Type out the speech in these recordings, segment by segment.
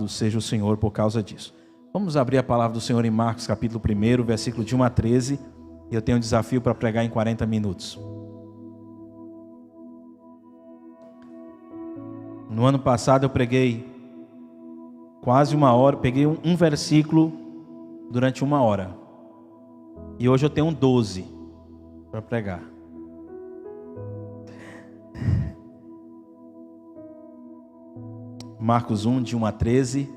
Seja o Senhor por causa disso. Vamos abrir a palavra do Senhor em Marcos capítulo 1, versículo de 1 a 13. E eu tenho um desafio para pregar em 40 minutos. No ano passado eu preguei quase uma hora, peguei um versículo durante uma hora. E hoje eu tenho 12 para pregar. Marcos 1, de 1 a 13.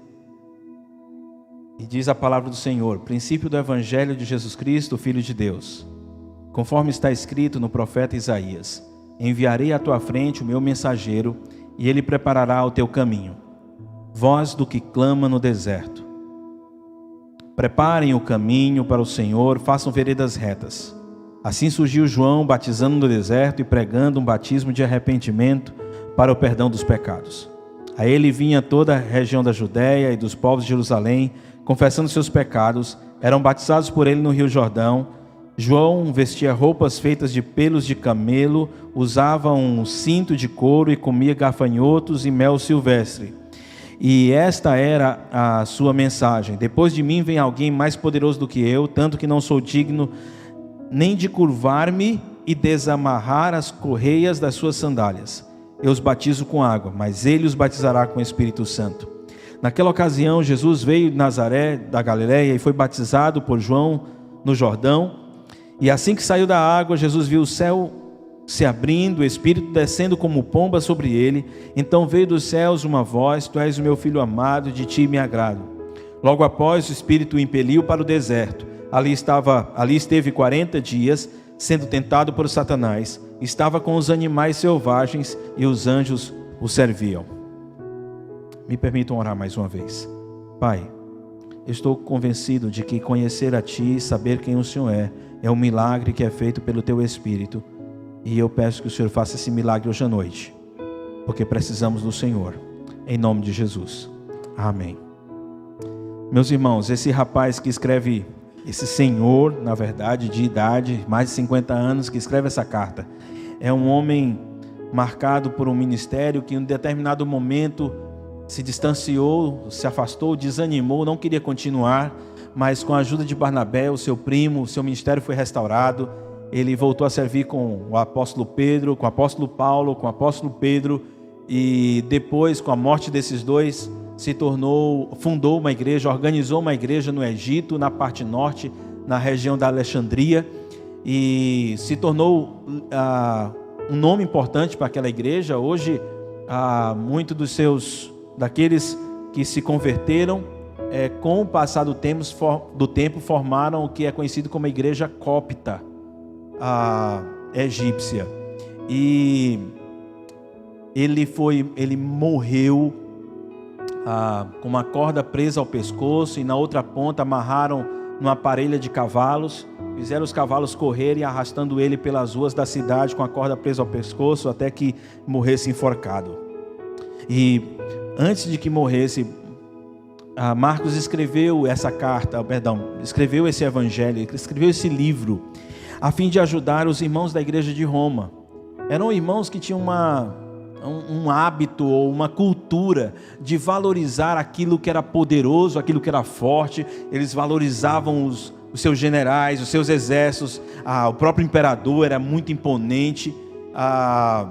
E diz a palavra do Senhor: princípio do Evangelho de Jesus Cristo, Filho de Deus. Conforme está escrito no profeta Isaías: enviarei à tua frente o meu mensageiro, e ele preparará o teu caminho. Voz do que clama no deserto: preparem o caminho para o Senhor, façam veredas retas. Assim surgiu João, batizando no deserto e pregando um batismo de arrependimento para o perdão dos pecados. A ele vinha toda a região da Judéia e dos povos de Jerusalém, confessando seus pecados, eram batizados por ele no Rio Jordão. João vestia roupas feitas de pelos de camelo, usava um cinto de couro e comia gafanhotos e mel silvestre. E esta era a sua mensagem: depois de mim vem alguém mais poderoso do que eu, tanto que não sou digno nem de curvar-me e desamarrar as correias das suas sandálias. Eu os batizo com água, mas ele os batizará com o Espírito Santo. Naquela ocasião, Jesus veio de Nazaré, da Galileia, e foi batizado por João no Jordão. E assim que saiu da água, Jesus viu o céu se abrindo, o Espírito descendo como pomba sobre ele. Então veio dos céus uma voz: tu és o meu filho amado, de ti me agrado. Logo após, o Espírito o impeliu para o deserto. Ali esteve 40 dias, sendo tentado por Satanás. Estava com os animais selvagens e os anjos o serviam. Me permitam orar mais uma vez. Pai, eu estou convencido de que conhecer a Ti e saber quem o Senhor é um milagre que é feito pelo Teu Espírito. E eu peço que o Senhor faça esse milagre hoje à noite, porque precisamos do Senhor. Em nome de Jesus. Amém. Meus irmãos, esse rapaz que escreve, esse senhor, na verdade, de idade, mais de 50 anos, que escreve essa carta, é um homem marcado por um ministério que em um determinado momento se distanciou, se afastou, desanimou, não queria continuar, mas com a ajuda de Barnabé, o seu primo, o seu ministério foi restaurado. Ele voltou a servir com o apóstolo Pedro, com o apóstolo Paulo, com o apóstolo Pedro, e depois, com a morte desses dois, fundou uma igreja, organizou uma igreja no Egito, na parte norte, na região da Alexandria, e se tornou um nome importante para aquela igreja. Hoje, muitos daqueles que se converteram, com o passar do tempo, formaram o que é conhecido como a igreja copta, egípcia. E ele morreu com uma corda presa ao pescoço, e na outra ponta amarraram numa parelha de cavalos, fizeram os cavalos correrem, arrastando ele pelas ruas da cidade com a corda presa ao pescoço, até que morresse enforcado. E antes de que morresse, Marcos escreveu escreveu esse evangelho, escreveu esse livro, a fim de ajudar os irmãos da igreja de Roma. Eram irmãos que tinham um hábito ou uma cultura de valorizar aquilo que era poderoso, aquilo que era forte. Eles valorizavam os seus generais, os seus exércitos. O próprio imperador era muito imponente. A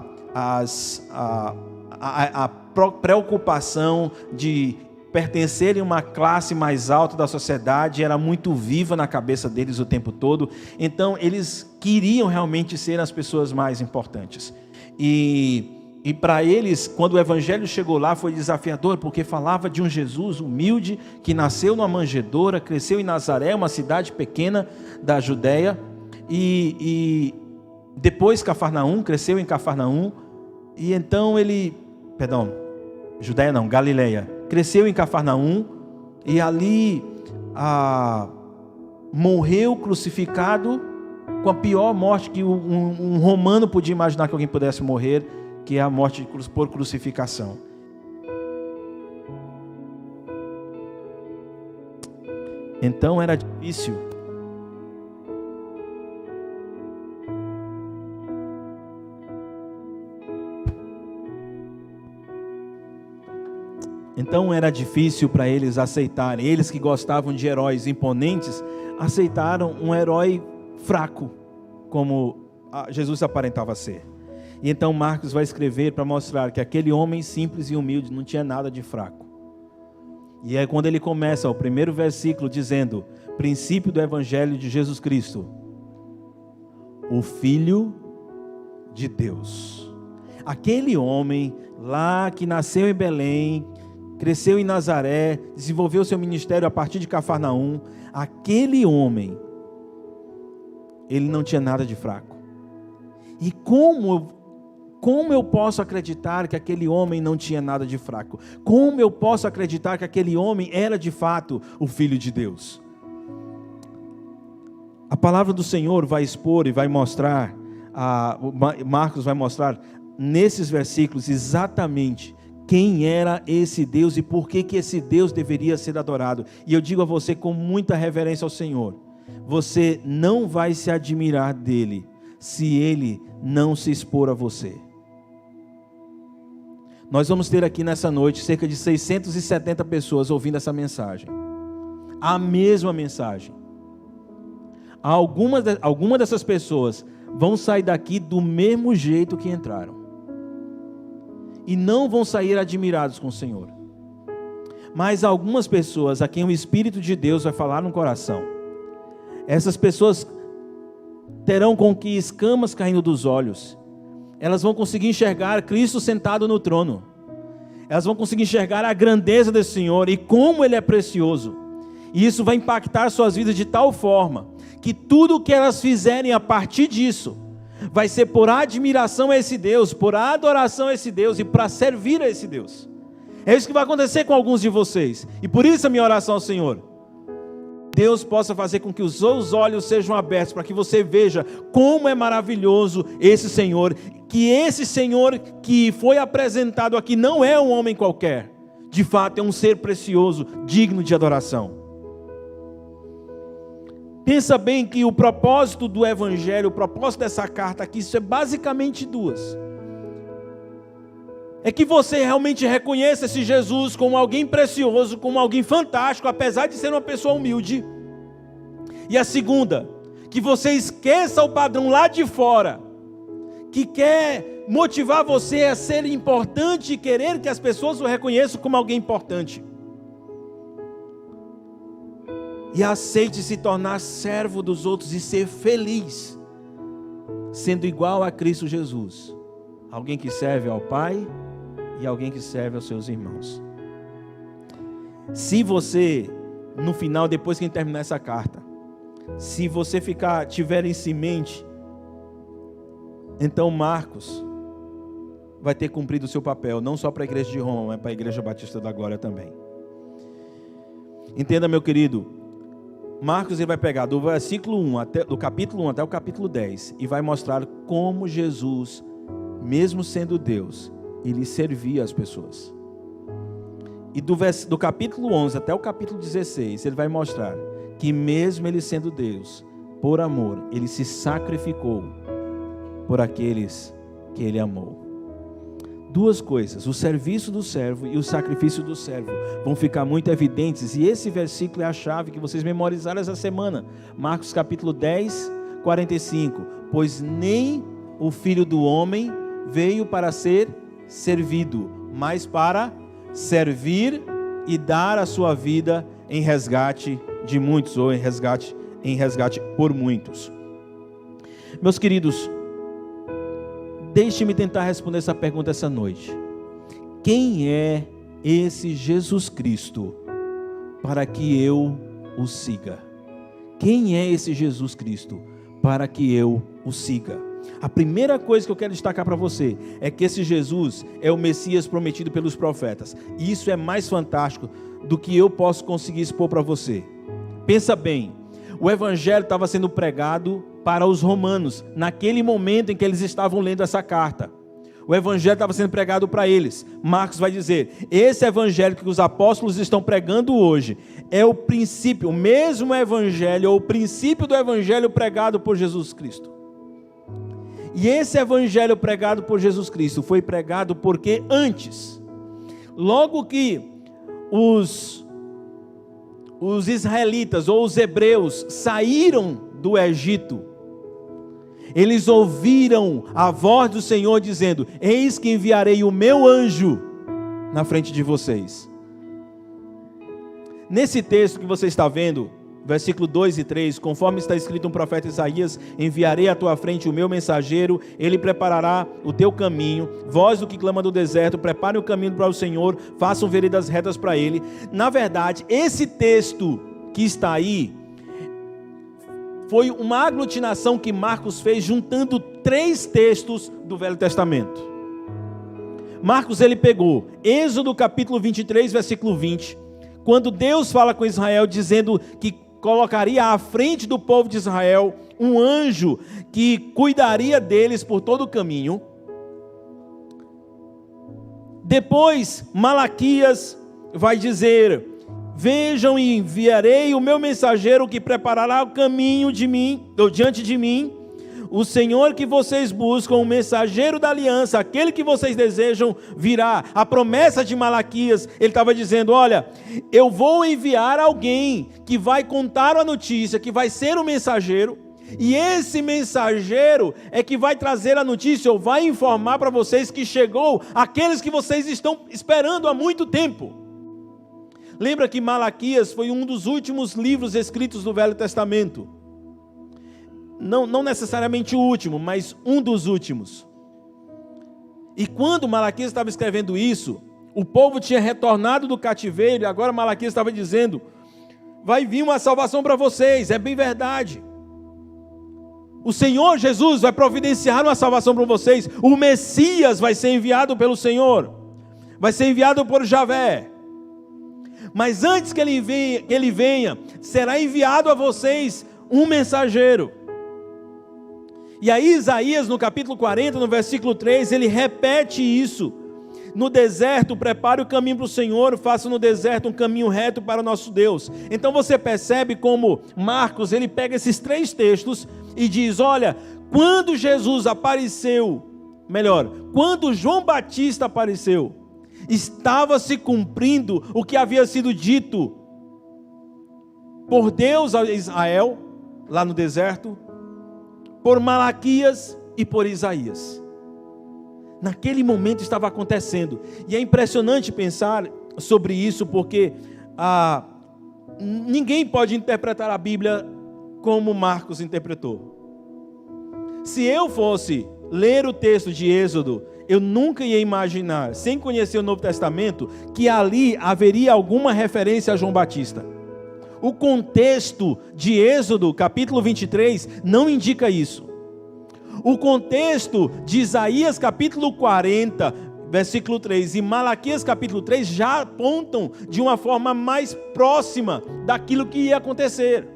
preocupação de pertencerem a uma classe mais alta da sociedade era muito viva na cabeça deles o tempo todo. Então eles queriam realmente ser as pessoas mais importantes. E para eles, quando o evangelho chegou lá, foi desafiador, porque falava de um Jesus humilde, que nasceu numa manjedoura, cresceu em Nazaré, uma cidade pequena da Judéia, e depois cresceu em Cafarnaum, e então Galileia, cresceu em Cafarnaum, e ali morreu crucificado com a pior morte que um romano podia imaginar que alguém pudesse morrer, que é a morte por crucificação. Então era difícil. então era difícil para eles aceitarem. Eles que gostavam de heróis imponentes, aceitaram um herói fraco, como Jesus aparentava ser. E então Marcos vai escrever para mostrar que aquele homem simples e humilde não tinha nada de fraco. E é quando ele começa o primeiro versículo dizendo: princípio do Evangelho de Jesus Cristo, o Filho de Deus. Aquele homem lá que nasceu em Belém, cresceu em Nazaré, desenvolveu seu ministério a partir de Cafarnaum, aquele homem, ele não tinha nada de fraco. E como eu posso acreditar que aquele homem não tinha nada de fraco? Como eu posso acreditar que aquele homem era de fato o Filho de Deus? A palavra do Senhor vai expor e vai mostrar, Marcos vai mostrar nesses versículos exatamente quem era esse Deus e por que esse Deus deveria ser adorado. E eu digo a você com muita reverência ao Senhor: você não vai se admirar dele se ele não se expor a você. Nós vamos ter aqui nessa noite cerca de 670 pessoas ouvindo essa mensagem, a mesma mensagem. Algumas dessas pessoas vão sair daqui do mesmo jeito que entraram, e não vão sair admirados com o Senhor. Mas algumas pessoas a quem o Espírito de Deus vai falar no coração, essas pessoas terão com que escamas caindo dos olhos, elas vão conseguir enxergar Cristo sentado no trono, elas vão conseguir enxergar a grandeza desse Senhor e como Ele é precioso, e isso vai impactar suas vidas de tal forma, que tudo o que elas fizerem a partir disso, vai ser por admiração a esse Deus, por adoração a esse Deus e para servir a esse Deus. É isso que vai acontecer com alguns de vocês, e por isso a minha oração ao Senhor: Deus possa fazer com que os seus olhos sejam abertos, para que você veja como é maravilhoso esse Senhor, que esse Senhor que foi apresentado aqui não é um homem qualquer, de fato é um ser precioso, digno de adoração. Pensa bem que o propósito do Evangelho, o propósito dessa carta aqui, isso é basicamente duas. É que você realmente reconheça esse Jesus como alguém precioso, como alguém fantástico, apesar de ser uma pessoa humilde. E a segunda, que você esqueça o padrão lá de fora, que quer motivar você a ser importante e querer que as pessoas o reconheçam como alguém importante. E aceite se tornar servo dos outros e ser feliz, sendo igual a Cristo Jesus. Alguém que serve ao Pai e alguém que serve aos seus irmãos. Se você, no final, depois que terminar essa carta, se você tiver isso em mente, então Marcos vai ter cumprido o seu papel, não só para a igreja de Roma, mas para a igreja Batista da Glória também. Entenda, meu querido, Marcos ele vai pegar do versículo 1 do capítulo 1 até o capítulo 10 e vai mostrar como Jesus, mesmo sendo Deus, ele servia as pessoas. E do capítulo 11 até o capítulo 16, ele vai mostrar que mesmo ele sendo Deus, por amor, ele se sacrificou por aqueles que ele amou. Duas coisas, o serviço do servo e o sacrifício do servo vão ficar muito evidentes, e esse versículo é a chave que vocês memorizaram essa semana. Marcos capítulo 10, 45. Pois nem o Filho do Homem veio para ser servido, mas para servir e dar a sua vida em resgate de muitos, ou em resgate por muitos. Meus queridos, deixe-me tentar responder essa pergunta essa noite. Quem é esse Jesus Cristo para que eu o siga? Quem é esse Jesus Cristo para que eu o siga? A primeira coisa que eu quero destacar para você é que esse Jesus é o Messias prometido pelos profetas. E isso é mais fantástico do que eu posso conseguir expor para você. Pensa bem, o Evangelho estava sendo pregado para os romanos, naquele momento em que eles estavam lendo essa carta. O Evangelho estava sendo pregado para eles. Marcos vai dizer, esse Evangelho que os apóstolos estão pregando hoje, é o princípio, o mesmo Evangelho, ou o princípio do Evangelho pregado por Jesus Cristo. E esse Evangelho pregado por Jesus Cristo foi pregado porque antes, logo que os israelitas ou os hebreus saíram do Egito, eles ouviram a voz do Senhor dizendo: eis que enviarei o meu anjo na frente de vocês. Nesse texto que você está vendo, versículo 2 e 3, conforme está escrito no profeta Isaías: enviarei à tua frente o meu mensageiro, ele preparará o teu caminho. Vós, do que clama do deserto, preparem o caminho para o Senhor, façam veredas retas para ele. Na verdade, esse texto que está aí foi uma aglutinação que Marcos fez juntando 3 textos do Velho Testamento. Marcos, ele pegou Êxodo capítulo 23, versículo 20, quando Deus fala com Israel dizendo que colocaria à frente do povo de Israel um anjo que cuidaria deles por todo o caminho. Depois, Malaquias vai dizer: vejam, e enviarei o meu mensageiro que preparará o caminho diante de mim. O Senhor que vocês buscam, o mensageiro da aliança, aquele que vocês desejam, virá. A promessa de Malaquias, ele estava dizendo: olha, eu vou enviar alguém que vai contar a notícia, que vai ser o mensageiro, e esse mensageiro é que vai trazer a notícia, ou vai informar para vocês que chegou aqueles que vocês estão esperando há muito tempo. Lembra que Malaquias foi um dos últimos livros escritos do Velho Testamento. Não necessariamente o último, mas um dos últimos. E quando Malaquias estava escrevendo isso, o povo tinha retornado do cativeiro, e agora Malaquias estava dizendo: vai vir uma salvação para vocês. É bem verdade. O Senhor Jesus vai providenciar uma salvação para vocês. O Messias vai ser enviado pelo Senhor, vai ser enviado por Javé. Mas antes que ele venha, será enviado a vocês um mensageiro. E aí Isaías, no capítulo 40, no versículo 3, ele repete isso: no deserto prepare o caminho para o Senhor, faça no deserto um caminho reto para o nosso Deus. Então você percebe como Marcos, ele pega esses 3 textos e diz: olha, quando Jesus apareceu, quando João Batista apareceu, estava se cumprindo o que havia sido dito por Deus a Israel, lá no deserto, por Malaquias e por Isaías. Naquele momento estava acontecendo. E é impressionante pensar sobre isso, porque ninguém pode interpretar a Bíblia como Marcos interpretou. Se eu fosse ler o texto de Êxodo, eu nunca ia imaginar, sem conhecer o Novo Testamento, que ali haveria alguma referência a João Batista. O contexto de Êxodo, capítulo 23, não indica isso. O contexto de Isaías, capítulo 40, versículo 3, e Malaquias, capítulo 3, já apontam de uma forma mais próxima daquilo que ia acontecer.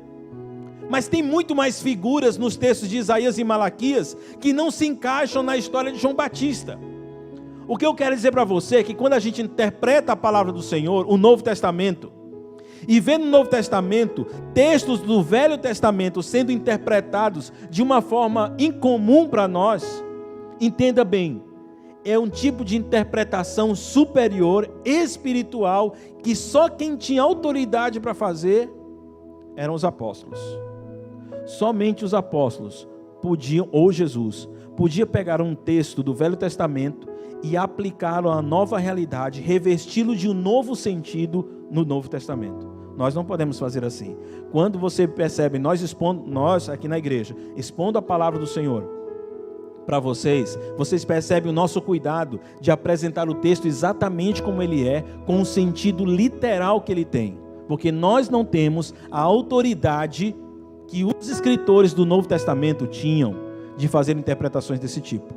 Mas tem muito mais figuras nos textos de Isaías e Malaquias que não se encaixam na história de João Batista. O que eu quero dizer para você é que quando a gente interpreta a palavra do Senhor, o Novo Testamento, e vê no Novo Testamento textos do Velho Testamento sendo interpretados de uma forma incomum para nós, entenda bem, é um tipo de interpretação superior, espiritual, que só quem tinha autoridade para fazer eram os apóstolos. Somente os apóstolos podiam, ou Jesus, podia pegar um texto do Velho Testamento e aplicá-lo à nova realidade, revesti-lo de um novo sentido no Novo Testamento. Nós não podemos fazer assim. Quando você percebe, nós aqui na igreja, expondo a palavra do Senhor para vocês percebem o nosso cuidado de apresentar o texto exatamente como ele é, com o sentido literal que ele tem. Porque nós não temos a autoridade que os escritores do Novo Testamento tinham de fazer interpretações desse tipo.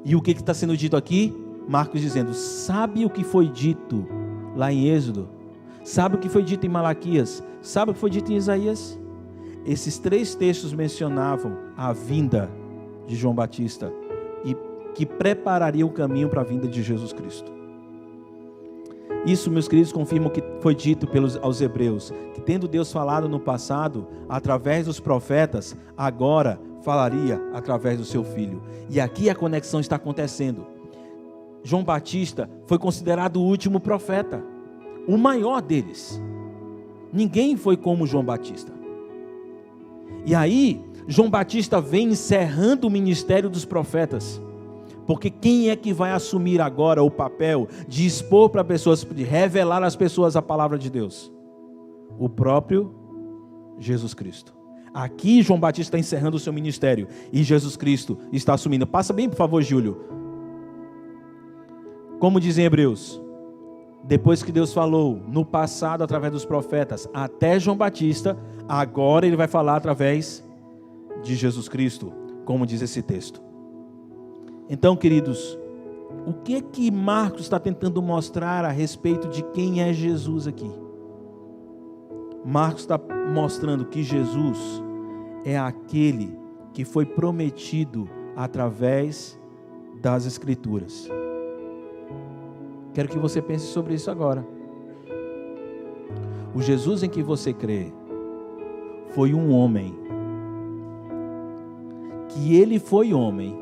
E o que está sendo dito aqui? Marcos dizendo: sabe o que foi dito lá em Êxodo? Sabe o que foi dito em Malaquias? Sabe o que foi dito em Isaías? Esses 3 textos mencionavam a vinda de João Batista e que prepararia o caminho para a vinda de Jesus Cristo. Isso, meus queridos, confirma o que foi dito aos hebreus, que tendo Deus falado no passado, através dos profetas, agora falaria através do seu Filho. E aqui a conexão está acontecendo. João Batista foi considerado o último profeta. o maior deles. Ninguém foi como João Batista. E aí, João Batista vem encerrando o ministério dos profetas. Porque quem é que vai assumir agora o papel de expor para pessoas, de revelar às pessoas a palavra de Deus? O próprio Jesus Cristo. Aqui João Batista está encerrando o seu ministério e Jesus Cristo está assumindo. Passa bem, por favor, Júlio. Como dizem Hebreus, depois que Deus falou no passado através dos profetas até João Batista, agora ele vai falar através de Jesus Cristo, como diz esse texto. Então, queridos, o que é que Marcos está tentando mostrar a respeito de quem é Jesus aqui? Marcos está mostrando que Jesus é aquele que foi prometido através das Escrituras. Quero que você pense sobre isso agora. O Jesus em que você crê foi um homem, que ele foi homem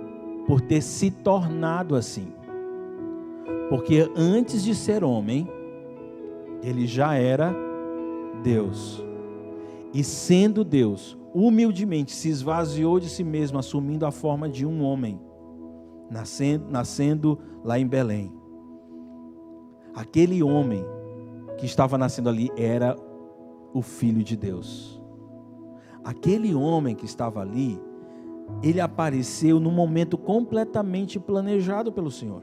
por ter se tornado assim. Porque antes de ser homem, ele já era Deus. E sendo Deus, humildemente se esvaziou de si mesmo, assumindo a forma de um homem, nascendo lá em Belém. Aquele homem que estava nascendo ali era o Filho de Deus. Aquele homem que estava ali, ele apareceu num momento completamente planejado pelo Senhor.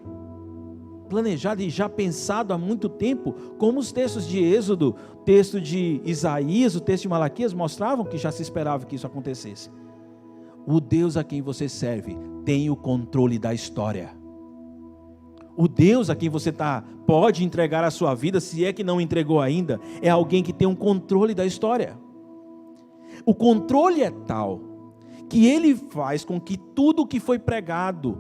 Planejado e já pensado há muito tempo, como os textos de Êxodo, texto de Isaías, o texto de Malaquias mostravam que já se esperava que isso acontecesse. O Deus a quem você serve tem o controle da história. O Deus a quem você pode entregar a sua vida, se é que não entregou ainda, é alguém que tem um controle da história. O controle é tal que ele faz com que tudo que foi pregado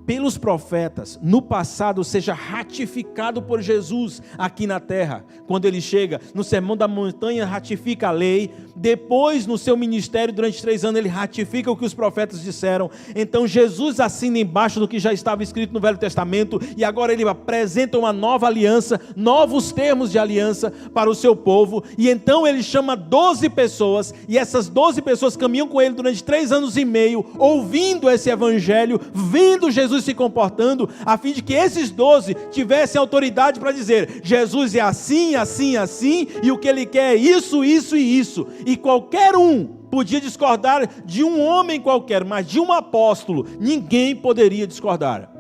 pelos profetas no passado seja ratificado por Jesus aqui na terra. Quando ele chega no Sermão da Montanha, ratifica a lei. Depois, no seu ministério, durante 3 anos, ele ratifica o que os profetas disseram. Então Jesus assina embaixo do que já estava escrito no Velho Testamento, e agora ele apresenta uma nova aliança, novos termos de aliança para o seu povo. E então ele chama 12 pessoas, e essas 12 pessoas caminham com ele durante 3 anos e meio, ouvindo esse evangelho, vendo Jesus se comportando, a fim de que esses 12 tivessem autoridade para dizer: Jesus é assim, assim, assim, e o que ele quer é isso, isso e isso. E qualquer um podia discordar de um homem qualquer, mas de um apóstolo ninguém poderia discordar.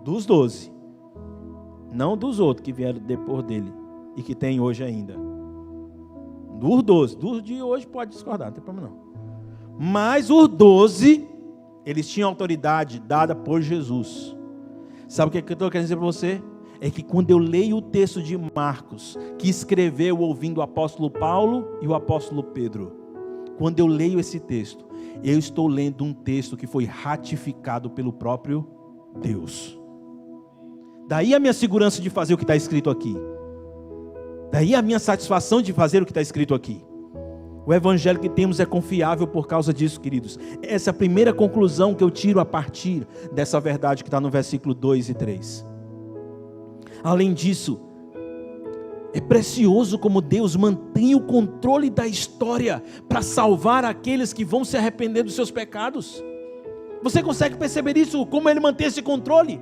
Dos 12, não dos outros que vieram depois dele e que tem hoje ainda. Dos 12, dos de hoje pode discordar, não tem problema não. Mas os 12, eles tinham autoridade dada por Jesus. Sabe o que eu estou querendo dizer para você? É que quando eu leio o texto de Marcos, que escreveu ouvindo o apóstolo Paulo e o apóstolo Pedro, quando eu leio esse texto, eu estou lendo um texto que foi ratificado pelo próprio Deus. Daí a minha segurança de fazer o que está escrito aqui. Daí a minha satisfação de fazer o que está escrito aqui. O evangelho que temos é confiável por causa disso, queridos. Essa é a primeira conclusão que eu tiro a partir dessa verdade que está no versículo 2 e 3. Além disso, é precioso como Deus mantém o controle da história para salvar aqueles que vão se arrepender dos seus pecados. Você consegue perceber isso? Como ele mantém esse controle?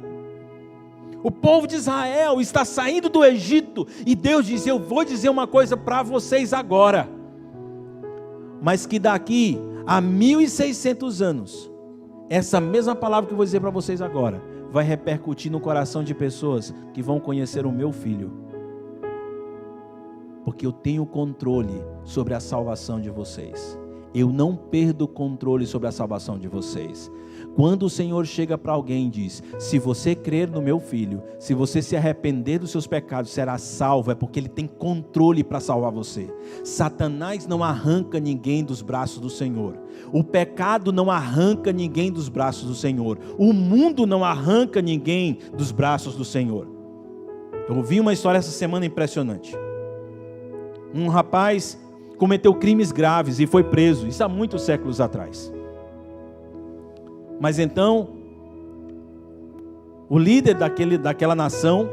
O povo de Israel está saindo do Egito e Deus diz: eu vou dizer uma coisa para vocês agora, mas que daqui a 1600 anos, essa mesma palavra que eu vou dizer para vocês agora vai repercutir no coração de pessoas que vão conhecer o meu filho, porque eu tenho controle sobre a salvação de vocês. Eu não perdo o controle sobre a salvação de vocês. Quando o Senhor chega para alguém e diz: se você crer no meu filho, se você se arrepender dos seus pecados, será salvo, é porque ele tem controle para salvar você. Satanás não arranca ninguém dos braços do Senhor. O pecado não arranca ninguém dos braços do Senhor. O mundo não arranca ninguém dos braços do Senhor. Eu ouvi uma história essa semana impressionante. Um rapaz cometeu crimes graves e foi preso, isso há muitos séculos atrás. Mas então, o líder daquela nação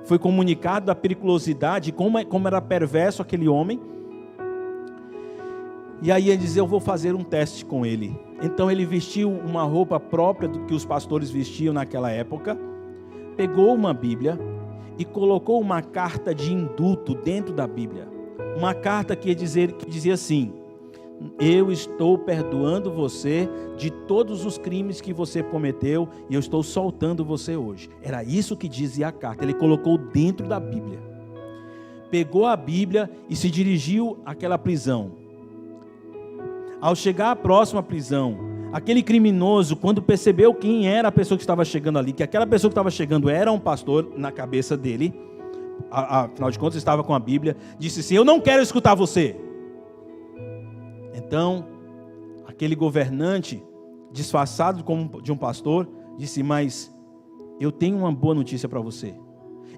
foi comunicado da periculosidade, como era perverso aquele homem. E aí ele diz: eu vou fazer um teste com ele. Então ele vestiu uma roupa própria do que os pastores vestiam naquela época, pegou uma Bíblia e colocou uma carta de indulto dentro da Bíblia. Uma carta que dizia assim: eu estou perdoando você de todos os crimes que você cometeu e eu estou soltando você hoje. Era isso que dizia a carta. Ele colocou dentro da Bíblia. Pegou a Bíblia e se dirigiu àquela prisão. Ao chegar à próxima prisão, aquele criminoso, quando percebeu quem era a pessoa que estava chegando ali, que aquela pessoa que estava chegando era um pastor, na cabeça dele, afinal de contas estava com a Bíblia, disse assim: eu não quero escutar você. Então, aquele governante, disfarçado como de um pastor, disse: mas eu tenho uma boa notícia para você.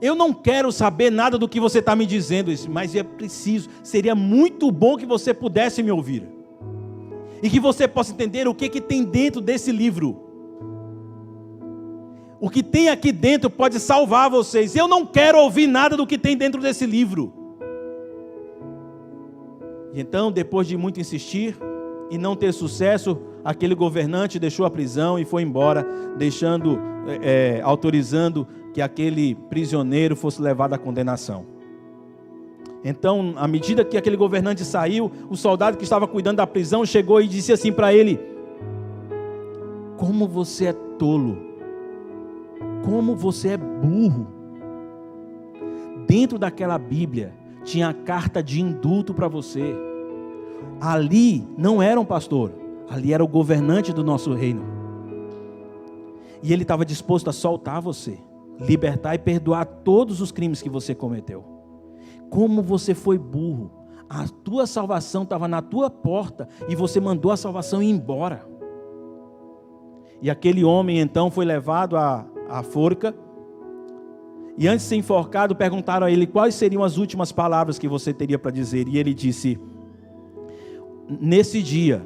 Eu não quero saber nada do que você está me dizendo, mas é preciso, seria muito bom que você pudesse me ouvir. E que você possa entender o que tem dentro desse livro. O que tem aqui dentro pode salvar vocês. Eu não quero ouvir nada do que tem dentro desse livro. E então, depois de muito insistir e não ter sucesso, aquele governante deixou a prisão e foi embora, autorizando que aquele prisioneiro fosse levado à condenação. Então, à medida que aquele governante saiu, o soldado que estava cuidando da prisão chegou e disse assim para ele: como você é tolo, como você é burro. Dentro daquela Bíblia tinha a carta de indulto para você. Ali não era um pastor, ali era o governante do nosso reino. E ele estava disposto a soltar você, libertar e perdoar todos os crimes que você cometeu. Como você foi burro. A tua salvação estava na tua porta e você mandou a salvação ir embora. E aquele homem então foi levado à forca. E antes de ser enforcado, perguntaram a ele quais seriam as últimas palavras que você teria para dizer. E ele disse: nesse dia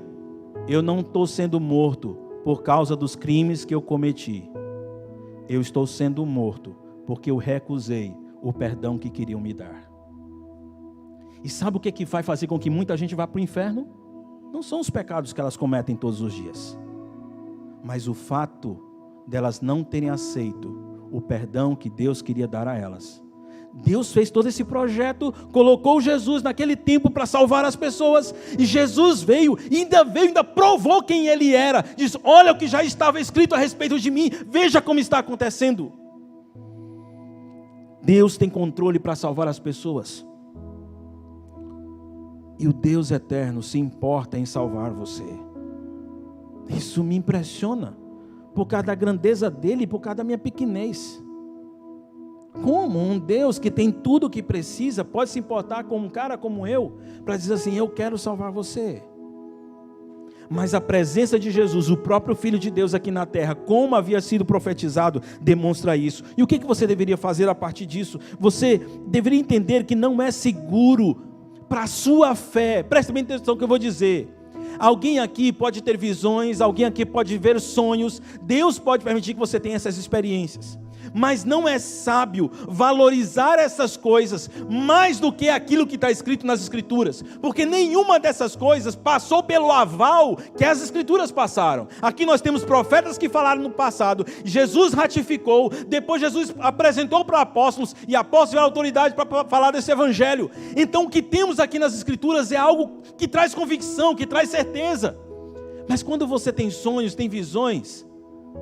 eu não estou sendo morto por causa dos crimes que eu cometi. Eu estou sendo morto porque eu recusei o perdão que queriam me dar. E sabe o que vai fazer com que muita gente vá para o inferno? Não são os pecados que elas cometem todos os dias, mas o fato delas não terem aceito o perdão que Deus queria dar a elas. Deus fez todo esse projeto, colocou Jesus naquele tempo para salvar as pessoas, e Jesus veio, ainda provou quem Ele era. Diz: olha o que já estava escrito a respeito de mim, veja como está acontecendo. Deus tem controle para salvar as pessoas. E o Deus eterno se importa em salvar você. Isso me impressiona, por causa da grandeza dele e por causa da minha pequenez. Como um Deus que tem tudo o que precisa pode se importar com um cara como eu, para dizer assim: eu quero salvar você. Mas a presença de Jesus, o próprio Filho de Deus aqui na terra, como havia sido profetizado, demonstra isso. E o que você deveria fazer a partir disso? Você deveria entender que não é seguro para a sua fé. Preste bem atenção no que eu vou dizer. Alguém aqui pode ter visões, alguém aqui pode ver sonhos. Deus pode permitir que você tenha essas experiências. Mas não é sábio valorizar essas coisas mais do que aquilo que está escrito nas Escrituras, porque nenhuma dessas coisas passou pelo aval que as Escrituras passaram. Aqui nós temos profetas que falaram no passado, Jesus ratificou, depois Jesus apresentou para apóstolos, e apóstolos tiveram autoridade para falar desse evangelho. Então o que temos aqui nas Escrituras é algo que traz convicção, que traz certeza. Mas quando você tem sonhos, tem visões,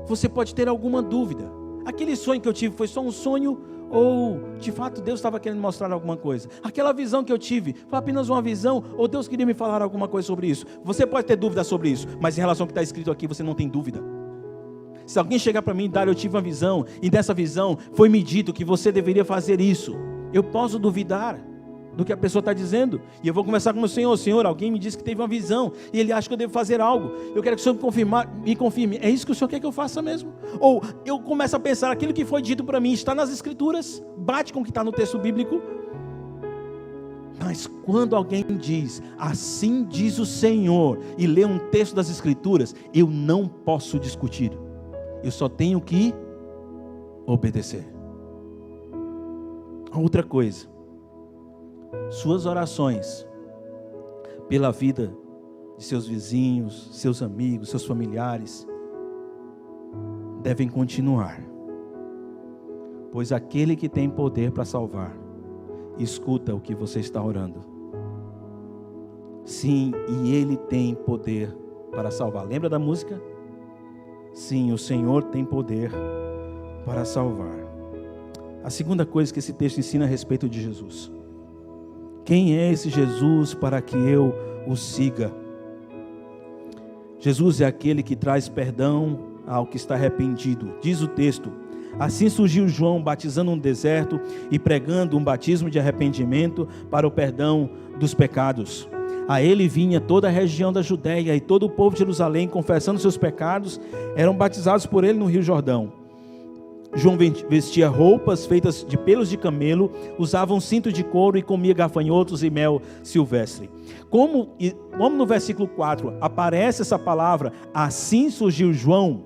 você pode ter alguma dúvida. Aquele sonho que eu tive foi só um sonho, ou de fato Deus estava querendo mostrar alguma coisa? Aquela visão que eu tive foi apenas uma visão, ou Deus queria me falar alguma coisa sobre isso? Você pode ter dúvida sobre isso, mas em relação ao que está escrito aqui, você não tem dúvida. Se alguém chegar para mim e dar: eu tive uma visão, e dessa visão foi me dito que você deveria fazer isso, eu posso duvidar do que a pessoa está dizendo, e eu vou conversar com o meu Senhor, alguém me disse que teve uma visão, e ele acha que eu devo fazer algo, eu quero que o Senhor me confirme, é isso que o Senhor quer que eu faça mesmo? Ou eu começo a pensar, aquilo que foi dito para mim está nas Escrituras, bate com o que está no texto bíblico. Mas quando alguém diz: assim diz o Senhor, e lê um texto das Escrituras, eu não posso discutir, eu só tenho que obedecer. Outra coisa, suas orações pela vida de seus vizinhos, seus amigos, seus familiares, devem continuar. Pois aquele que tem poder para salvar, escuta o que você está orando. Sim, e Ele tem poder para salvar. Lembra da música? Sim, o Senhor tem poder para salvar. A segunda coisa que esse texto ensina a respeito de Jesus. Quem é esse Jesus para que eu o siga? Jesus é aquele que traz perdão ao que está arrependido. Diz o texto: assim surgiu João batizando no deserto e pregando um batismo de arrependimento para o perdão dos pecados. A ele vinha toda a região da Judéia e todo o povo de Jerusalém, confessando seus pecados, eram batizados por ele no Rio Jordão. João vestia roupas feitas de pelos de camelo, usava um cinto de couro e comia gafanhotos e mel silvestre. Como no versículo 4 aparece essa palavra, assim surgiu João,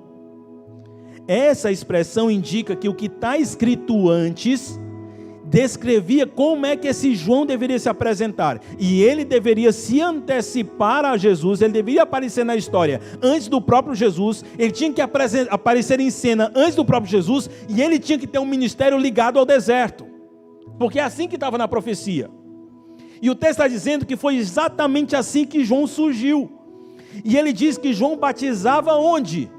essa expressão indica que o que está escrito antes descrevia como é que esse João deveria se apresentar, e ele deveria se antecipar a Jesus, ele deveria aparecer na história antes do próprio Jesus, ele tinha que aparecer em cena antes do próprio Jesus, e ele tinha que ter um ministério ligado ao deserto, porque é assim que estava na profecia. E o texto está dizendo que foi exatamente assim que João surgiu, e ele diz que João batizava onde?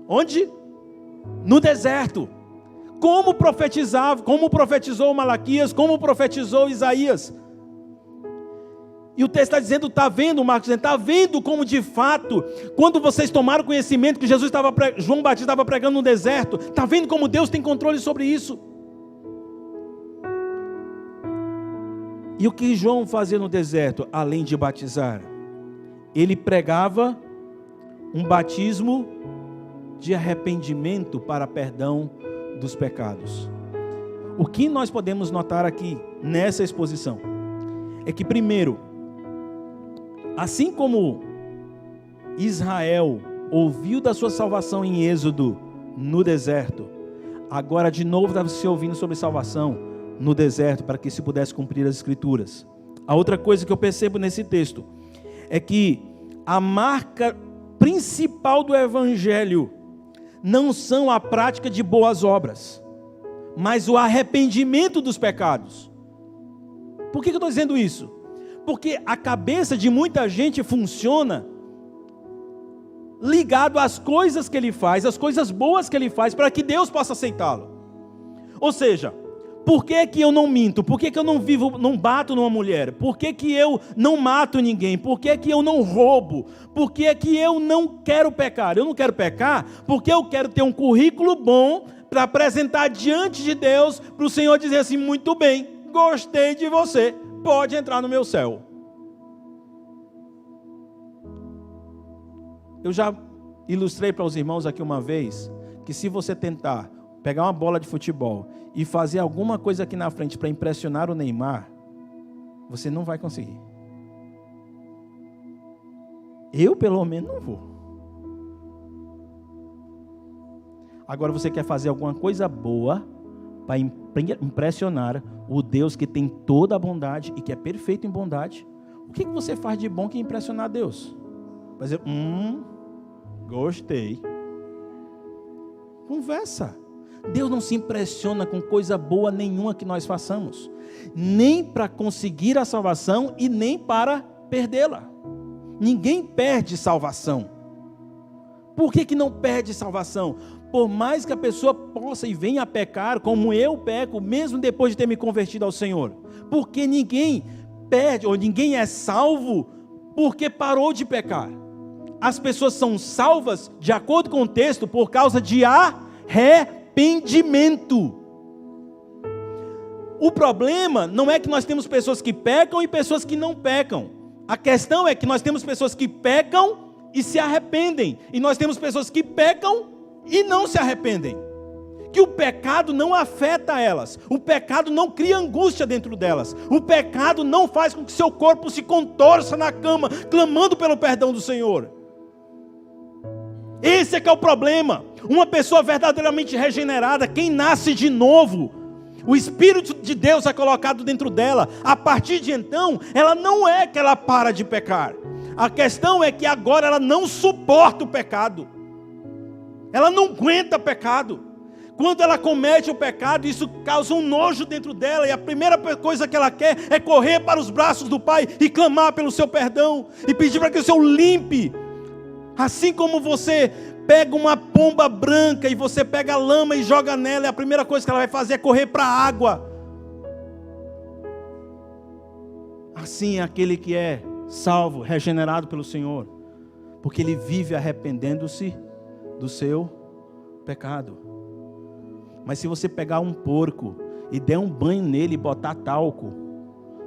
Onde? No deserto. Como profetizava, como profetizou Malaquias, como profetizou Isaías. E o texto está dizendo, está vendo, Marcos, está vendo como de fato, quando vocês tomaram conhecimento que João Batista estava pregando no deserto, está vendo como Deus tem controle sobre isso? E o que João fazia no deserto, além de batizar? Ele pregava um batismo de arrependimento para perdão dos pecados. O que nós podemos notar aqui nessa exposição é que, primeiro, assim como Israel ouviu da sua salvação em Êxodo no deserto, agora de novo estava se ouvindo sobre salvação no deserto, para que se pudesse cumprir as escrituras. A outra coisa que eu percebo nesse texto é que a marca principal do evangelho não são a prática de boas obras, mas o arrependimento dos pecados. Por que eu estou dizendo isso? Porque a cabeça de muita gente funciona ligado às coisas que ele faz, às coisas boas que ele faz, para que Deus possa aceitá-lo. Ou seja, por que que eu não minto? Por que que eu não bato numa mulher? Por que que eu não mato ninguém? Por que que eu não roubo? Por que que eu não quero pecar? Eu não quero pecar porque eu quero ter um currículo bom para apresentar diante de Deus, para o Senhor dizer assim, muito bem, gostei de você, pode entrar no meu céu. Eu já ilustrei para os irmãos aqui uma vez, que se você tentar pegar uma bola de futebol e fazer alguma coisa aqui na frente para impressionar o Neymar, você não vai conseguir. Eu, pelo menos, não vou. Agora você quer fazer alguma coisa boa para impressionar o Deus que tem toda a bondade e que é perfeito em bondade. O que você faz de bom que impressionar a Deus? Vai dizer, gostei. Conversa. Deus não se impressiona com coisa boa nenhuma que nós façamos, nem para conseguir a salvação e nem para perdê-la. Ninguém perde salvação. Por que não perde salvação? Por mais que a pessoa possa e venha a pecar, como eu peco, mesmo depois de ter me convertido ao Senhor. Porque ninguém perde, ou ninguém é salvo, porque parou de pecar. As pessoas são salvas, de acordo com o texto, por causa de arrependimento. O problema não é que nós temos pessoas que pecam e pessoas que não pecam. A questão é que nós temos pessoas que pecam e se arrependem. E nós temos pessoas que pecam e não se arrependem. Que o pecado não afeta elas. O pecado não cria angústia dentro delas. O pecado não faz com que seu corpo se contorça na cama, clamando pelo perdão do Senhor. Esse é que é o problema. Uma pessoa verdadeiramente regenerada, quem nasce de novo, O Espírito de Deus é colocado dentro dela. A partir de então, ela não é que ela para de pecar. A questão é que agora ela não suporta o pecado. Ela não aguenta pecado. Quando ela comete o pecado, isso causa um nojo dentro dela. E a primeira coisa que ela quer é correr para os braços do Pai e clamar pelo seu perdão. E pedir para que o Senhor limpe. Assim como você pega uma pomba branca e você pega a lama e joga nela, e a primeira coisa que ela vai fazer é correr para a água. Assim é aquele que é salvo, regenerado pelo Senhor, porque ele vive arrependendo-se do seu pecado. Mas se você pegar um porco e der um banho nele e botar talco,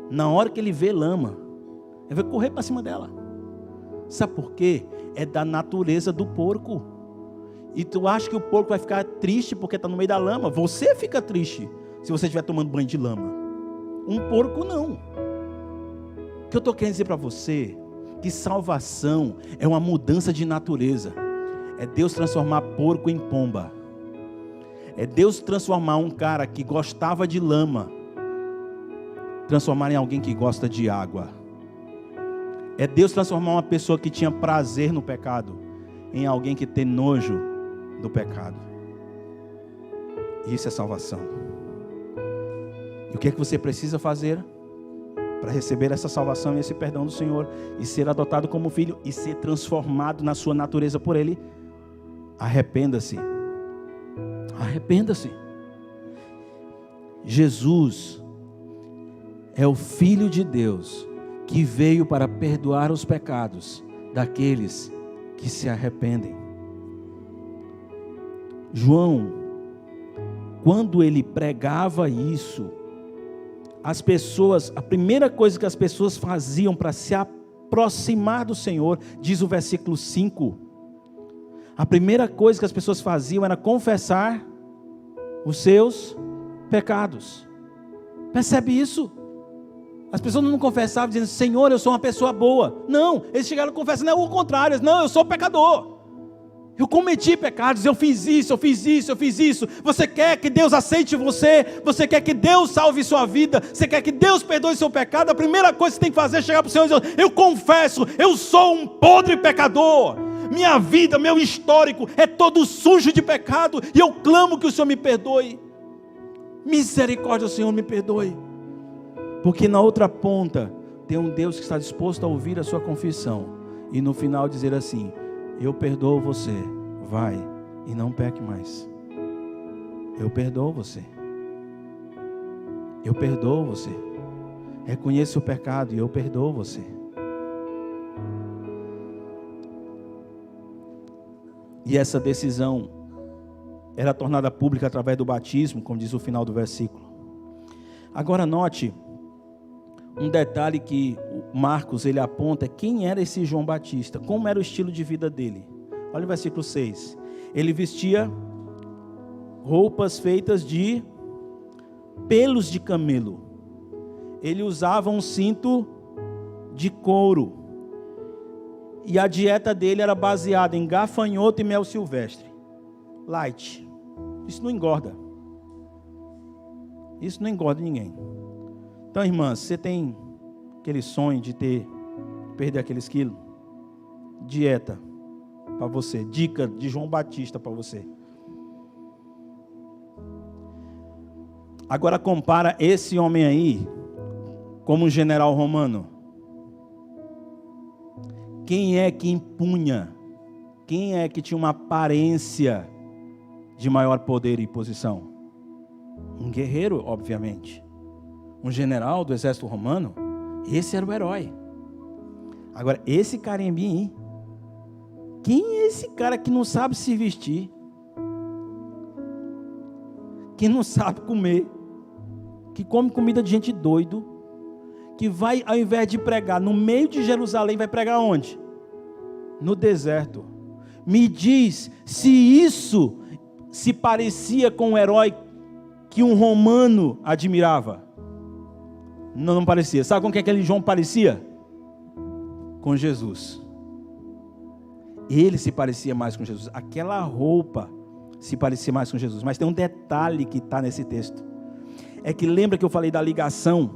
na hora que ele vê lama, ele vai correr para cima dela. Sabe por quê? É da natureza do porco. E tu acha que o porco vai ficar triste porque está no meio da lama? Você fica triste se você estiver tomando banho de lama. Um porco não. O que eu estou querendo dizer para você? Que salvação é uma mudança de natureza. É Deus transformar porco em pomba. É Deus transformar um cara que gostava de lama, transformar em alguém que gosta de água. É Deus transformar uma pessoa que tinha prazer no pecado em alguém que tem nojo do pecado. Isso é salvação. E o que é que você precisa fazer para receber essa salvação e esse perdão do Senhor e ser adotado como filho e ser transformado na sua natureza por Ele? Arrependa-se. Arrependa-se. Jesus é o Filho de Deus que veio para perdoar os pecados daqueles que se arrependem. João, quando ele pregava isso, as pessoas, a primeira coisa que as pessoas faziam para se aproximar do Senhor, diz o versículo 5, a primeira coisa que as pessoas faziam era confessar os seus pecados. Percebe isso? As pessoas não confessavam dizendo, Senhor, eu sou uma pessoa boa. Não, eles chegaram confessando, é o contrário. Não, eu sou pecador. Eu cometi pecados, eu fiz isso, eu fiz isso, eu fiz isso. Você quer que Deus aceite você? Você quer que Deus salve sua vida? Você quer que Deus perdoe seu pecado? A primeira coisa que você tem que fazer é chegar para o Senhor e dizer, eu confesso, eu sou um podre pecador. Minha vida, meu histórico é todo sujo de pecado e eu clamo que o Senhor me perdoe. Misericórdia, Senhor, me perdoe. Porque na outra ponta tem um Deus que está disposto a ouvir a sua confissão e no final dizer assim, eu perdoo você, vai e não peque mais. Eu perdoo você. Eu perdoo você. Reconheça o pecado e eu perdoo você. E essa decisão era tornada pública através do batismo, como diz o final do versículo. Agora note um detalhe que Marcos ele aponta, quem era esse João Batista, como era o estilo de vida dele. Olha o versículo 6. Ele vestia roupas feitas de pelos de camelo. Ele usava um cinto de couro. E a dieta dele era baseada em gafanhoto e mel silvestre. Light. Isso não engorda. Isso não engorda ninguém. Então, irmãs, você tem aquele sonho de perder aqueles quilos? Dieta para você. Dica de João Batista para você. Agora compara esse homem aí como um general romano. Quem é que impunha? Quem é que tinha uma aparência de maior poder e posição? Um guerreiro, obviamente. Um general do exército romano. Esse era o herói. Agora, esse carinha aí, quem é esse cara que não sabe se vestir? Que não sabe comer? Que come comida de gente doido? Que vai, ao invés de pregar no meio de Jerusalém, vai pregar onde? No deserto. Me diz se isso se parecia com o herói que um romano admirava. Não parecia. Sabe com que aquele João parecia? Com Jesus. Ele se parecia mais com Jesus. Aquela roupa se parecia mais com Jesus. Mas tem um detalhe que está nesse texto. é que lembra que eu falei da ligação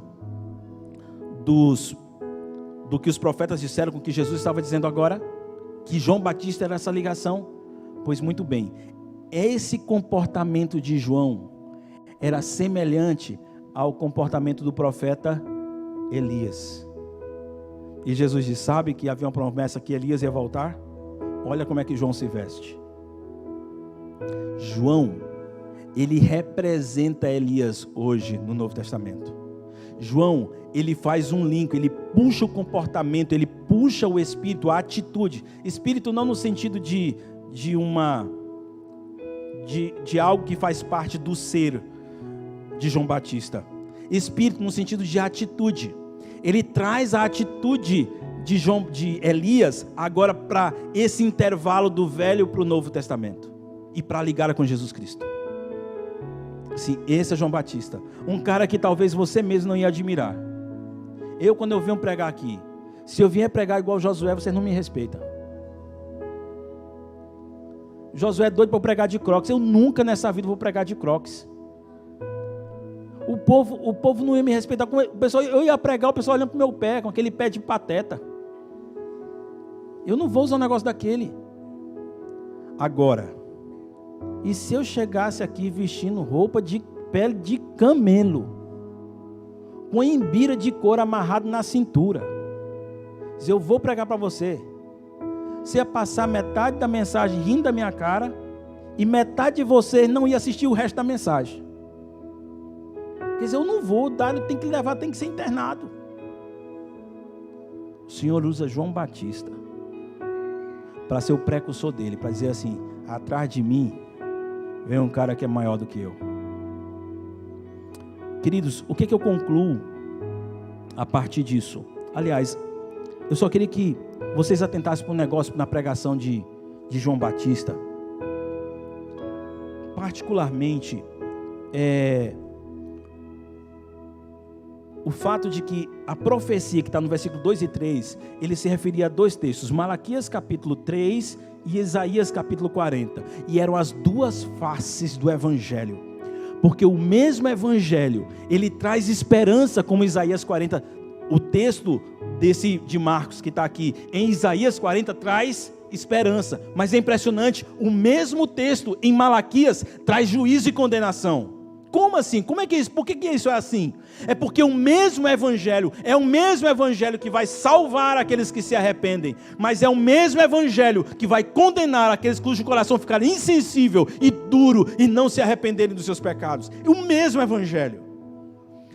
do que os profetas disseram com o que Jesus estava dizendo agora? Que João Batista era essa ligação? Pois muito bem, esse comportamento de João era semelhante ao comportamento do profeta Elias. E Jesus disse: sabe que havia uma promessa que Elias ia voltar? Olha como é que João se veste. João, ele representa Elias hoje no Novo Testamento. João, ele faz um link, ele puxa o comportamento, ele puxa o espírito, a atitude. Espírito não no sentido de algo que faz parte do ser de João Batista. Espírito no sentido de atitude. Ele traz a atitude de Elias agora para esse intervalo do Velho para o Novo Testamento e para ligar com Jesus Cristo. Sim, esse é João Batista, um cara que talvez você mesmo não ia admirar. Quando eu venho pregar aqui, se eu vier pregar igual Josué, vocês não me respeitam. Josué é doido para eu pregar de Crocs. Eu nunca nessa vida vou pregar de Crocs. O povo não ia me respeitar. Eu ia pregar, o pessoal olhando para o meu pé, com aquele pé de pateta. Eu não vou usar um negócio daquele. Agora, e se eu chegasse aqui vestindo roupa de pele de camelo, com embira de couro amarrado na cintura? Se eu vou pregar para você, você ia passar metade da mensagem rindo da minha cara, e metade de você não ia assistir o resto da mensagem. Quer dizer, eu não vou dar, tem que ser internado. O Senhor usa João Batista para ser o precursor dele, para dizer assim: atrás de mim vem um cara que é maior do que eu. Queridos, o que eu concluo a partir disso? Aliás, eu só queria que vocês atentassem para um negócio na pregação de João Batista. Particularmente, o fato de que a profecia que está no versículo 2 e 3, ele se referia a dois textos, Malaquias capítulo 3 e Isaías capítulo 40, e eram as duas faces do Evangelho, porque o mesmo Evangelho, ele traz esperança, como Isaías 40, o texto de Marcos que está aqui, em Isaías 40 traz esperança, mas é impressionante, o mesmo texto em Malaquias traz juízo e condenação. Como assim? Como é que é isso? Por que isso é assim? É porque o mesmo Evangelho, é o mesmo Evangelho que vai salvar aqueles que se arrependem, mas é o mesmo Evangelho que vai condenar aqueles cujo coração ficar insensível e duro e não se arrependerem dos seus pecados. É o mesmo Evangelho.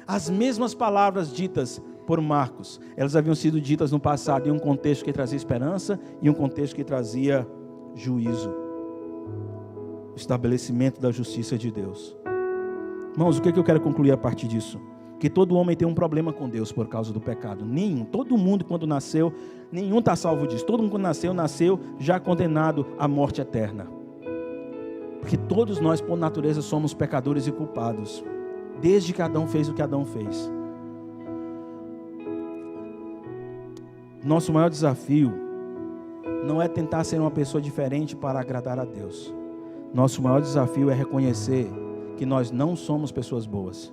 As mesmas palavras ditas por Marcos, elas haviam sido ditas no passado em um contexto que trazia esperança e um contexto que trazia juízo, o estabelecimento da justiça de Deus. Irmãos, o que eu quero concluir a partir disso? Que todo homem tem um problema com Deus por causa do pecado. Nenhum. Todo mundo quando nasceu, nenhum está salvo disso. Todo mundo quando nasceu já condenado à morte eterna. Porque todos nós, por natureza, somos pecadores e culpados. Desde que Adão fez o que Adão fez. Nosso maior desafio não é tentar ser uma pessoa diferente para agradar a Deus. Nosso maior desafio é reconhecer que nós não somos pessoas boas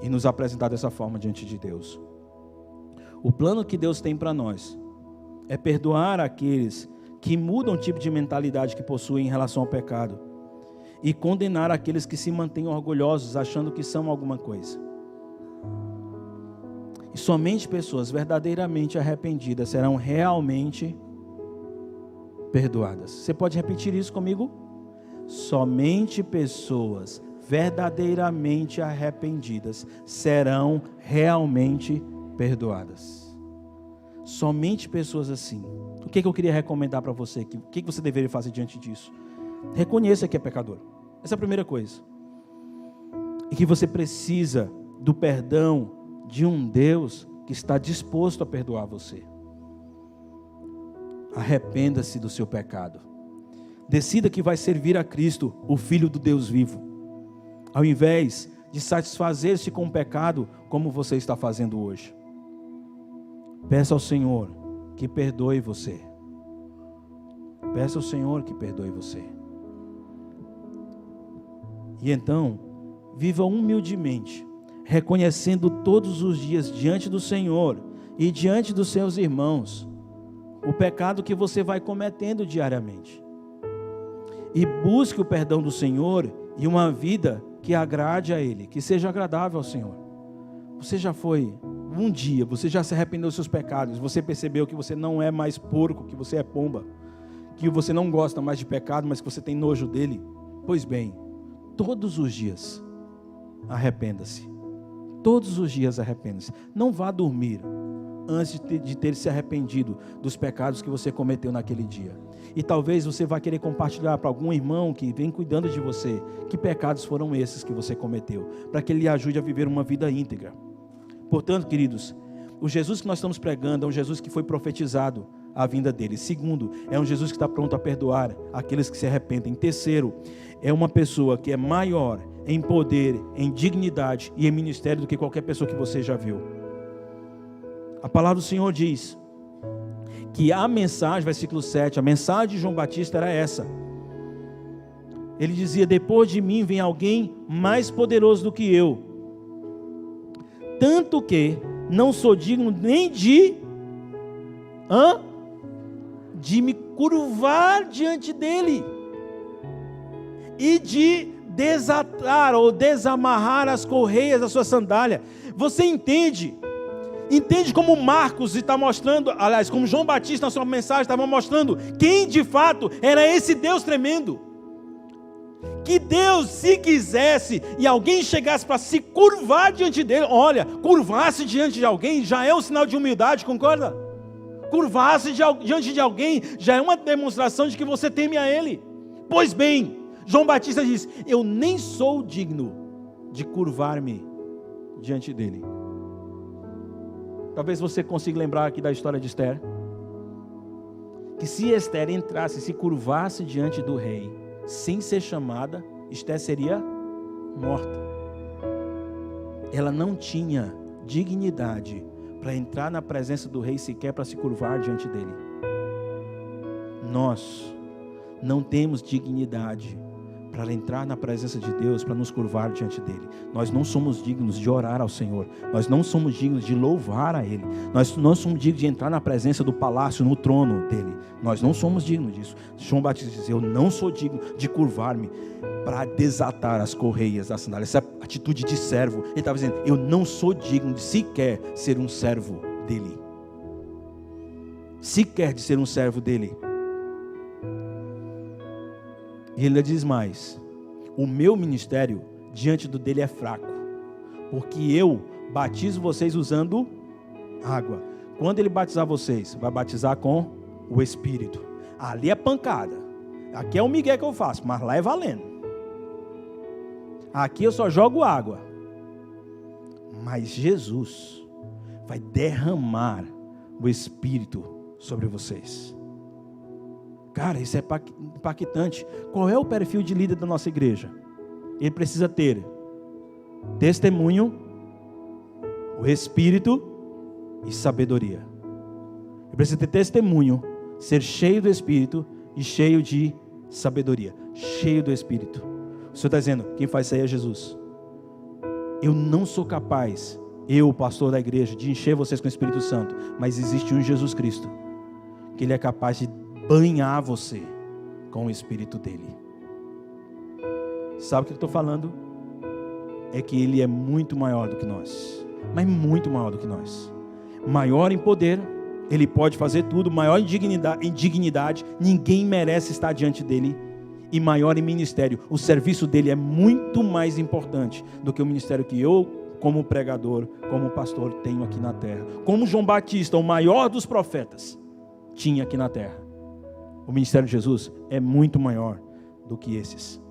e nos apresentar dessa forma diante de Deus. O plano que Deus tem para nós é perdoar aqueles que mudam o tipo de mentalidade que possuem em relação ao pecado e condenar aqueles que se mantêm orgulhosos achando que são alguma coisa. E somente pessoas verdadeiramente arrependidas serão realmente perdoadas. Você pode repetir isso comigo? Somente pessoas verdadeiramente arrependidas serão realmente perdoadas. Somente pessoas assim. O que eu queria recomendar para você? O que você deveria fazer diante disso? Reconheça que é pecador. Essa é a primeira coisa. E que você precisa do perdão de um Deus que está disposto a perdoar você. Arrependa-se do seu pecado. Decida que vai servir a Cristo, o Filho do Deus vivo, ao invés de satisfazer-se com o pecado como você está fazendo hoje. Peça ao Senhor que perdoe você. Peça ao Senhor que perdoe você. E então, viva humildemente, reconhecendo todos os dias diante do Senhor e diante dos seus irmãos o pecado que você vai cometendo diariamente. E busque o perdão do Senhor e uma vida que agrade a Ele, que seja agradável ao Senhor. Você já foi, um dia, você já se arrependeu dos seus pecados, você percebeu que você não é mais porco, que você é pomba, que você não gosta mais de pecado, mas que você tem nojo dele? Pois bem, todos os dias, arrependa-se. Todos os dias arrependa-se. Não vá dormir antes de ter se arrependido dos pecados que você cometeu naquele dia. E talvez você vá querer compartilhar para algum irmão que vem cuidando de você, que pecados foram esses que você cometeu, para que ele lhe ajude a viver uma vida íntegra. Portanto, queridos, o Jesus que nós estamos pregando é um Jesus que foi profetizado a vinda dele. Segundo, é um Jesus que está pronto a perdoar aqueles que se arrependem. Terceiro, é uma pessoa que é maior em poder, em dignidade e em ministério do que qualquer pessoa que você já viu. A palavra do Senhor diz que a mensagem, versículo 7, a mensagem de João Batista era essa. Ele dizia: depois de mim vem alguém mais poderoso do que eu, tanto que não sou digno nem de me curvar diante dele e de desatar ou desamarrar as correias da sua sandália. Você entende? Entende como Marcos está mostrando, aliás, como João Batista na sua mensagem estava mostrando quem de fato era esse Deus tremendo? Que Deus, se quisesse e alguém chegasse para se curvar diante dele, olha, curvar-se diante de alguém já é um sinal de humildade, concorda? Curvar-se diante de alguém já é uma demonstração de que você teme a Ele. Pois bem, João Batista diz: eu nem sou digno de curvar-me diante dele. Talvez você consiga lembrar aqui da história de Esther, que se Esther entrasse, se curvasse diante do rei, sem ser chamada, Esther seria morta. Ela não tinha dignidade para entrar na presença do rei, sequer para se curvar diante dele. Nós não temos dignidade para entrar na presença de Deus, para nos curvar diante dele. Nós não somos dignos de orar ao Senhor, nós não somos dignos de louvar a Ele, nós não somos dignos de entrar na presença do palácio, no trono dele. Nós não somos dignos disso. João Batista diz: eu não sou digno de curvar-me para desatar as correias da sandália. Essa atitude de servo. Ele estava dizendo: eu não sou digno de sequer ser um servo dele, sequer de ser um servo dele. E ele ainda diz mais: o meu ministério diante do dele é fraco, porque eu batizo vocês usando água. Quando ele batizar vocês, vai batizar com o Espírito. Ali é pancada. Aqui é o migué que eu faço, mas lá é valendo. Aqui eu só jogo água. Mas Jesus vai derramar o Espírito sobre vocês. Cara, isso é impactante. Qual é o perfil de líder da nossa igreja? Ele precisa ter testemunho, o Espírito e sabedoria. Ele precisa ter testemunho, ser cheio do Espírito e cheio de sabedoria. Cheio do Espírito. O Senhor está dizendo: quem faz isso aí é Jesus. Eu não sou capaz, eu, pastor da igreja, de encher vocês com o Espírito Santo, mas existe um Jesus Cristo, que Ele é capaz de banhar você com o Espírito dele. Sabe o que eu estou falando? É que Ele é muito maior do que nós, mas muito maior do que nós. Maior em poder, Ele pode fazer tudo. Maior em dignidade, ninguém merece estar diante dele. E maior em ministério, o serviço dele é muito mais importante do que o ministério que eu, como pregador, como pastor, tenho aqui na terra. Como João Batista, o maior dos profetas, tinha aqui na terra. O ministério de Jesus é muito maior do que esses.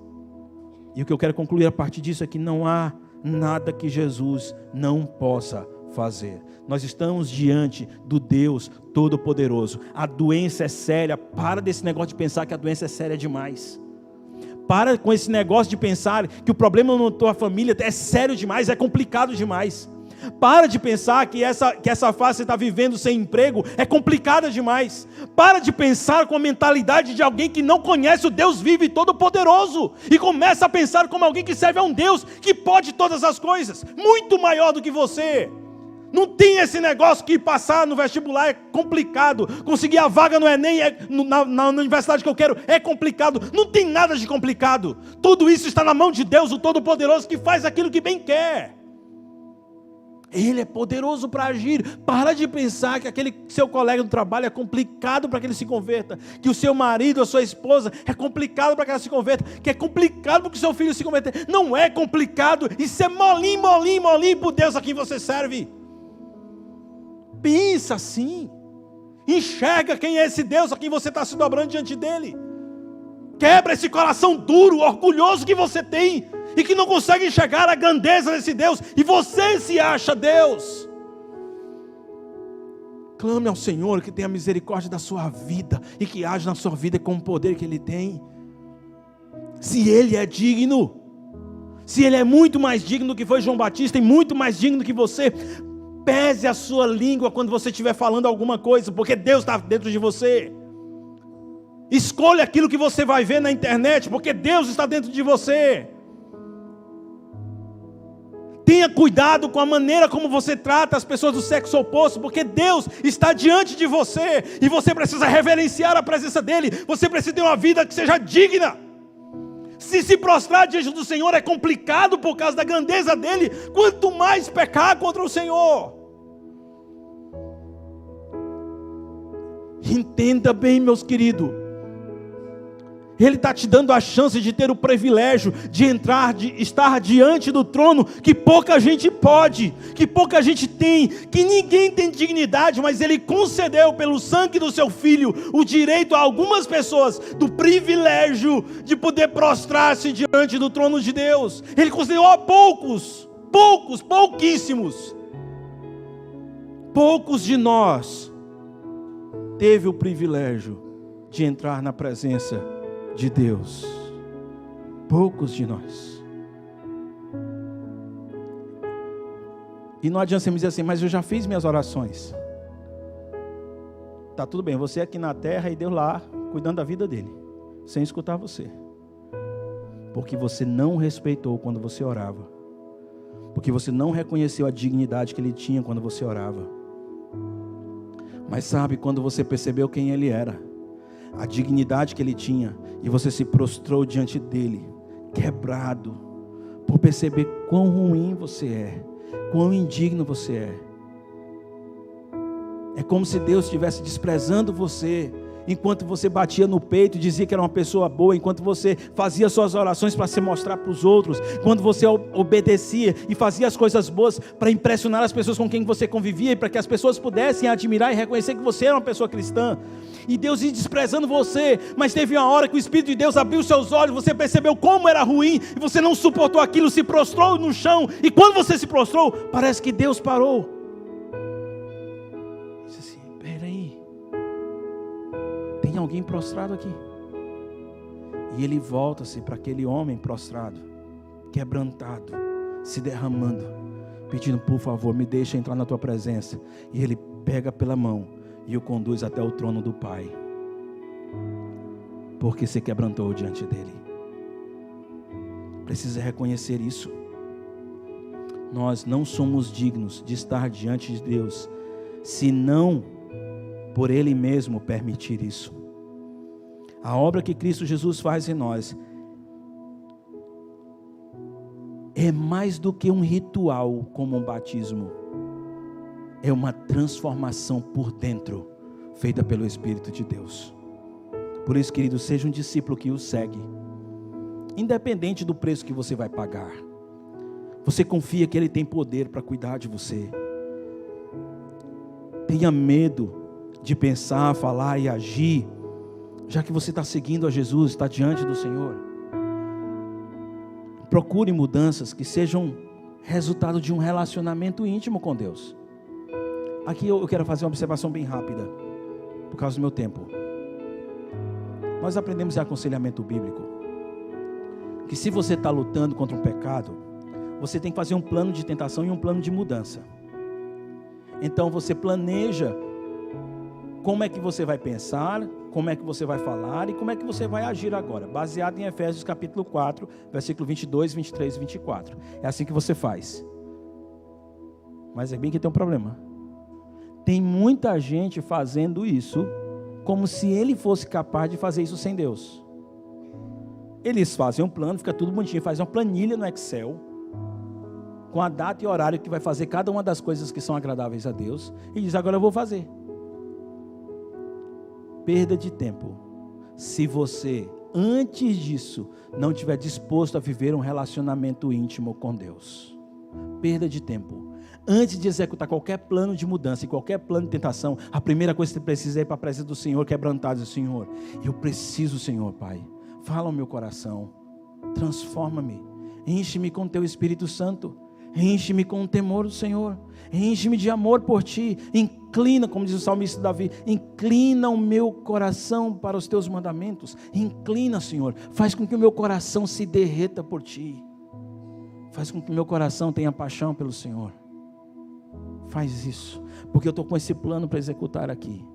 E o que eu quero concluir a partir disso é que não há nada que Jesus não possa fazer. Nós estamos diante do Deus Todo-Poderoso. A doença é séria. Para desse negócio de pensar que a doença é séria demais. Para com esse negócio de pensar que o problema na tua família é sério demais, é complicado demais. Para de pensar que essa fase que você está vivendo sem emprego é complicada demais. Para de pensar com a mentalidade de alguém que não conhece o Deus vivo e todo-poderoso. E começa a pensar como alguém que serve a um Deus que pode todas as coisas, muito maior do que você. Não tem esse negócio que passar no vestibular é complicado, conseguir a vaga no Enem na universidade que eu quero é complicado. Não tem nada de complicado. Tudo isso está na mão de Deus, o Todo-Poderoso, que faz aquilo que bem quer. Ele é poderoso para agir. Para de pensar que aquele seu colega do trabalho é complicado para que ele se converta, que o seu marido, a sua esposa é complicado para que ela se converta, que é complicado para que o seu filho se converta. Não é complicado, isso é molinho para o Deus a quem você serve. Pensa assim, enxerga quem é esse Deus a quem você está se dobrando diante dele. Quebra esse coração duro, orgulhoso que você tem e que não consegue enxergar a grandeza desse Deus, e você se acha Deus. Clame ao Senhor que tenha misericórdia da sua vida e que age na sua vida com o poder que Ele tem. Se Ele é digno, se Ele é muito mais digno do que foi João Batista e muito mais digno do que você, pese a sua língua quando você estiver falando alguma coisa, porque Deus está dentro de você. Escolha aquilo que você vai ver na internet, porque Deus está dentro de você. Tenha cuidado com a maneira como você trata as pessoas do sexo oposto, porque Deus está diante de você, e você precisa reverenciar a presença dEle. Você precisa ter uma vida que seja digna. Se prostrar diante do Senhor é complicado por causa da grandeza dEle, quanto mais pecar contra o Senhor. Entenda bem, meus queridos, Ele está te dando a chance de ter o privilégio de entrar, de estar diante do trono, que pouca gente pode, que pouca gente tem, que ninguém tem dignidade, mas Ele concedeu pelo sangue do seu Filho o direito a algumas pessoas do privilégio de poder prostrar-se diante do trono de Deus. Ele concedeu a pouquíssimos. Poucos de nós teve o privilégio de entrar na presença de Deus. Poucos de nós. E não adianta você me dizer assim, mas eu já fiz minhas orações. Tá tudo bem, você aqui na terra e Deus lá, cuidando da vida dele, sem escutar você. Porque você não respeitou quando você orava. Porque você não reconheceu a dignidade que ele tinha quando você orava. Mas sabe, quando você percebeu quem ele era, a dignidade que ele tinha, e você se prostrou diante dele, quebrado, por perceber quão ruim você é, quão indigno você é. É como se Deus estivesse desprezando você, enquanto você batia no peito e dizia que era uma pessoa boa, enquanto você fazia suas orações para se mostrar para os outros, quando você obedecia e fazia as coisas boas para impressionar as pessoas com quem você convivia, e para que as pessoas pudessem admirar e reconhecer que você era uma pessoa cristã, e Deus ia desprezando você. Mas teve uma hora que o Espírito de Deus abriu seus olhos, você percebeu como era ruim, e você não suportou aquilo, se prostrou no chão, e quando você se prostrou, parece que Deus parou. Disse assim, peraí, tem alguém prostrado aqui? E ele volta-se para aquele homem prostrado, quebrantado, se derramando, pedindo, por favor, me deixa entrar na tua presença. E ele pega pela mão e o conduz até o trono do Pai, porque se quebrantou diante dele. Precisa reconhecer isso. Nós não somos dignos de estar diante de Deus, se não por Ele mesmo permitir isso. A obra que Cristo Jesus faz em nós é mais do que um ritual como um batismo. É uma transformação por dentro, feita pelo Espírito de Deus. Por isso, querido, seja um discípulo que o segue, independente do preço que você vai pagar. Você confia que Ele tem poder para cuidar de você. Tenha medo de pensar, falar e agir, já que você está seguindo a Jesus, está diante do Senhor. Procure mudanças que sejam resultado de um relacionamento íntimo com Deus. Aqui eu quero fazer uma observação bem rápida, por causa do meu tempo. Nós aprendemos em aconselhamento bíblico que se você está lutando contra um pecado, você tem que fazer um plano de tentação e um plano de mudança. Então você planeja como é que você vai pensar, como é que você vai falar e como é que você vai agir agora, baseado em Efésios capítulo 4, versículo 22, 23 e 24. É assim que você faz. Mas é bem que tem um problema. Tem muita gente fazendo isso como se ele fosse capaz de fazer isso sem Deus. Eles fazem um plano, fica tudo bonitinho, fazem uma planilha no Excel, com a data e horário que vai fazer cada uma das coisas que são agradáveis a Deus, e diz, agora eu vou fazer. Perda de tempo. Se você, antes disso, não estiver disposto a viver um relacionamento íntimo com Deus. Perda de tempo. Antes de executar qualquer plano de mudança e qualquer plano de tentação, a primeira coisa que você precisa é ir para a presença do Senhor, quebrantado, Senhor, eu preciso, Senhor, Pai, fala ao meu coração, transforma-me, enche-me com teu Espírito Santo, enche-me com o temor do Senhor, enche-me de amor por ti, inclina, como diz o salmista Davi, inclina o meu coração para os teus mandamentos, inclina, Senhor, faz com que o meu coração se derreta por ti, faz com que o meu coração tenha paixão pelo Senhor. Faz isso, porque eu estou com esse plano para executar aqui,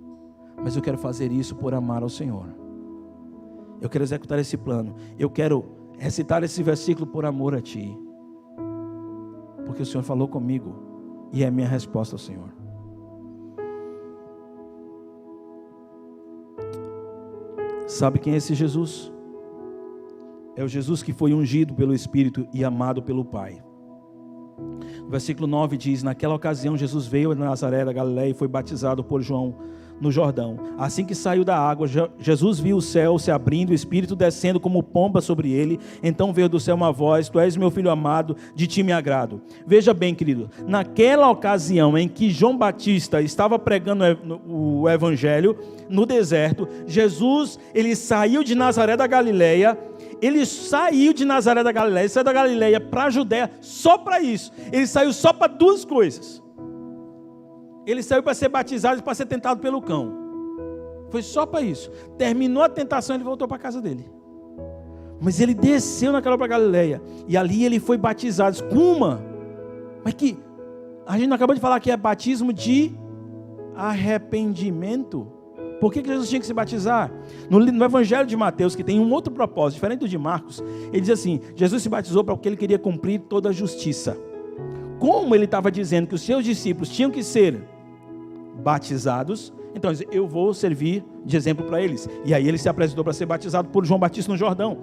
mas eu quero fazer isso por amar ao Senhor. Eu quero executar esse plano, eu quero recitar esse versículo por amor a Ti, porque o Senhor falou comigo, e é a minha resposta ao Senhor. Sabe quem é esse Jesus? É o Jesus que foi ungido pelo Espírito e amado pelo Pai. O versículo 9 diz, naquela ocasião Jesus veio a Nazaré da Galileia e foi batizado por João no Jordão. Assim que saiu da água, Jesus viu o céu se abrindo, o Espírito descendo como pomba sobre ele. Então veio do céu uma voz, tu és meu filho amado, de ti me agrado. Veja bem, querido, naquela ocasião em que João Batista estava pregando o evangelho no deserto, Jesus, ele saiu de Nazaré da Galileia. Ele saiu de Nazaré da Galileia, saiu da Galileia para a Judéia só para isso. Ele saiu só para duas coisas. Ele saiu para ser batizado e para ser tentado pelo cão. Foi só para isso. Terminou a tentação e ele voltou para a casa dele. Mas ele desceu naquela para a Galileia. E ali ele foi batizado. Mas que a gente não acabou de falar que é batismo de arrependimento. Por que Jesus tinha que se batizar? No Evangelho de Mateus, que tem um outro propósito, diferente do de Marcos, ele diz assim, Jesus se batizou porque ele queria cumprir toda a justiça. Como ele estava dizendo que os seus discípulos tinham que ser batizados, então eu vou servir de exemplo para eles. E aí ele se apresentou para ser batizado por João Batista no Jordão.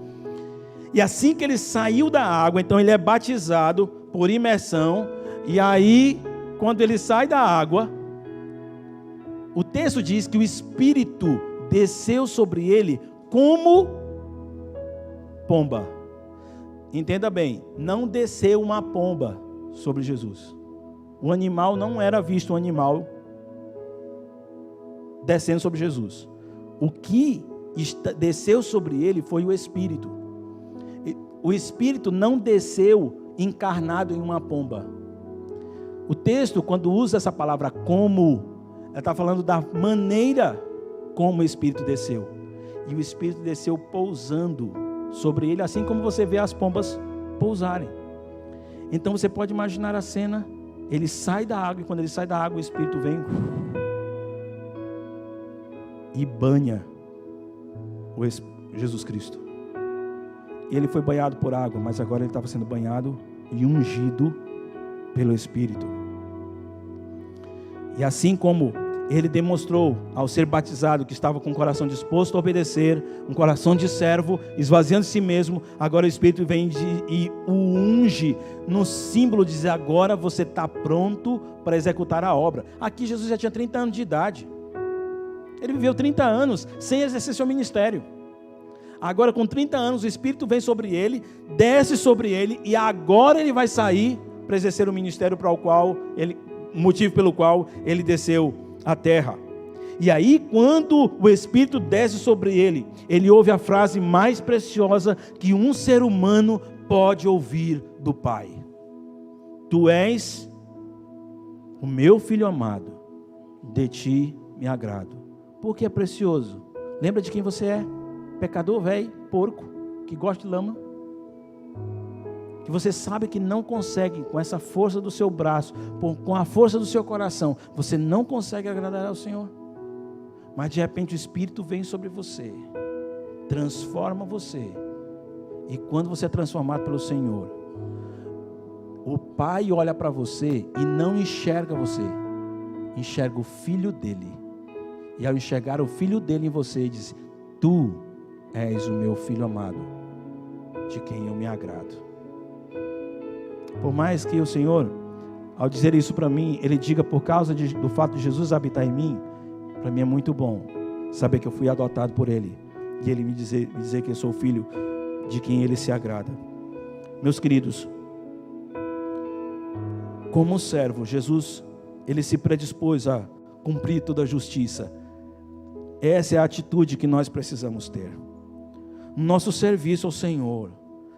E assim que ele saiu da água, então ele é batizado por imersão, e aí quando ele sai da água, o texto diz que o Espírito desceu sobre ele como pomba. Entenda bem, não desceu uma pomba sobre Jesus. O animal não era visto um animal descendo sobre Jesus. O que desceu sobre ele foi o Espírito. O Espírito não desceu encarnado em uma pomba. O texto, quando usa essa palavra como, ela está falando da maneira como o Espírito desceu. E o Espírito desceu pousando sobre ele, assim como você vê as pombas pousarem. Então você pode imaginar a cena, ele sai da água, e quando ele sai da água, o Espírito vem e banha Jesus Cristo. Ele foi banhado por água, mas agora ele estava sendo banhado e ungido pelo Espírito. E assim como ele demonstrou ao ser batizado que estava com o coração disposto a obedecer, um coração de servo, esvaziando de si mesmo, agora o Espírito vem e o unge no símbolo de dizer, agora você está pronto para executar a obra. Aqui Jesus já tinha 30 anos de idade. Ele viveu 30 anos sem exercer seu ministério. Agora com 30 anos o Espírito vem sobre ele, desce sobre ele e agora ele vai sair para exercer o ministério para o qual ele, motivo pelo qual ele desceu à terra. E aí quando o Espírito desce sobre ele, ele ouve a frase mais preciosa que um ser humano pode ouvir do Pai: tu és o meu filho amado, de ti me agrado. Por que é precioso? Lembra de quem você é? Pecador velho, porco, que gosta de lama, que que você sabe que não consegue, com essa força do seu braço, com a força do seu coração, você não consegue agradar ao Senhor. Mas de repente o Espírito vem sobre você, transforma você, e quando você é transformado pelo Senhor, o Pai olha para você e não enxerga você, enxerga o Filho dele, e ao enxergar o Filho dele em você, diz: tu és o meu Filho amado, de quem eu me agrado. Por mais que o Senhor, ao dizer isso para mim, Ele diga por causa do fato de Jesus habitar em mim, para mim é muito bom saber que eu fui adotado por Ele, e Ele me dizer que eu sou filho de quem Ele se agrada. Meus queridos, como servo, Jesus, Ele se predispôs a cumprir toda a justiça. Essa é a atitude que nós precisamos ter. Nosso serviço ao Senhor,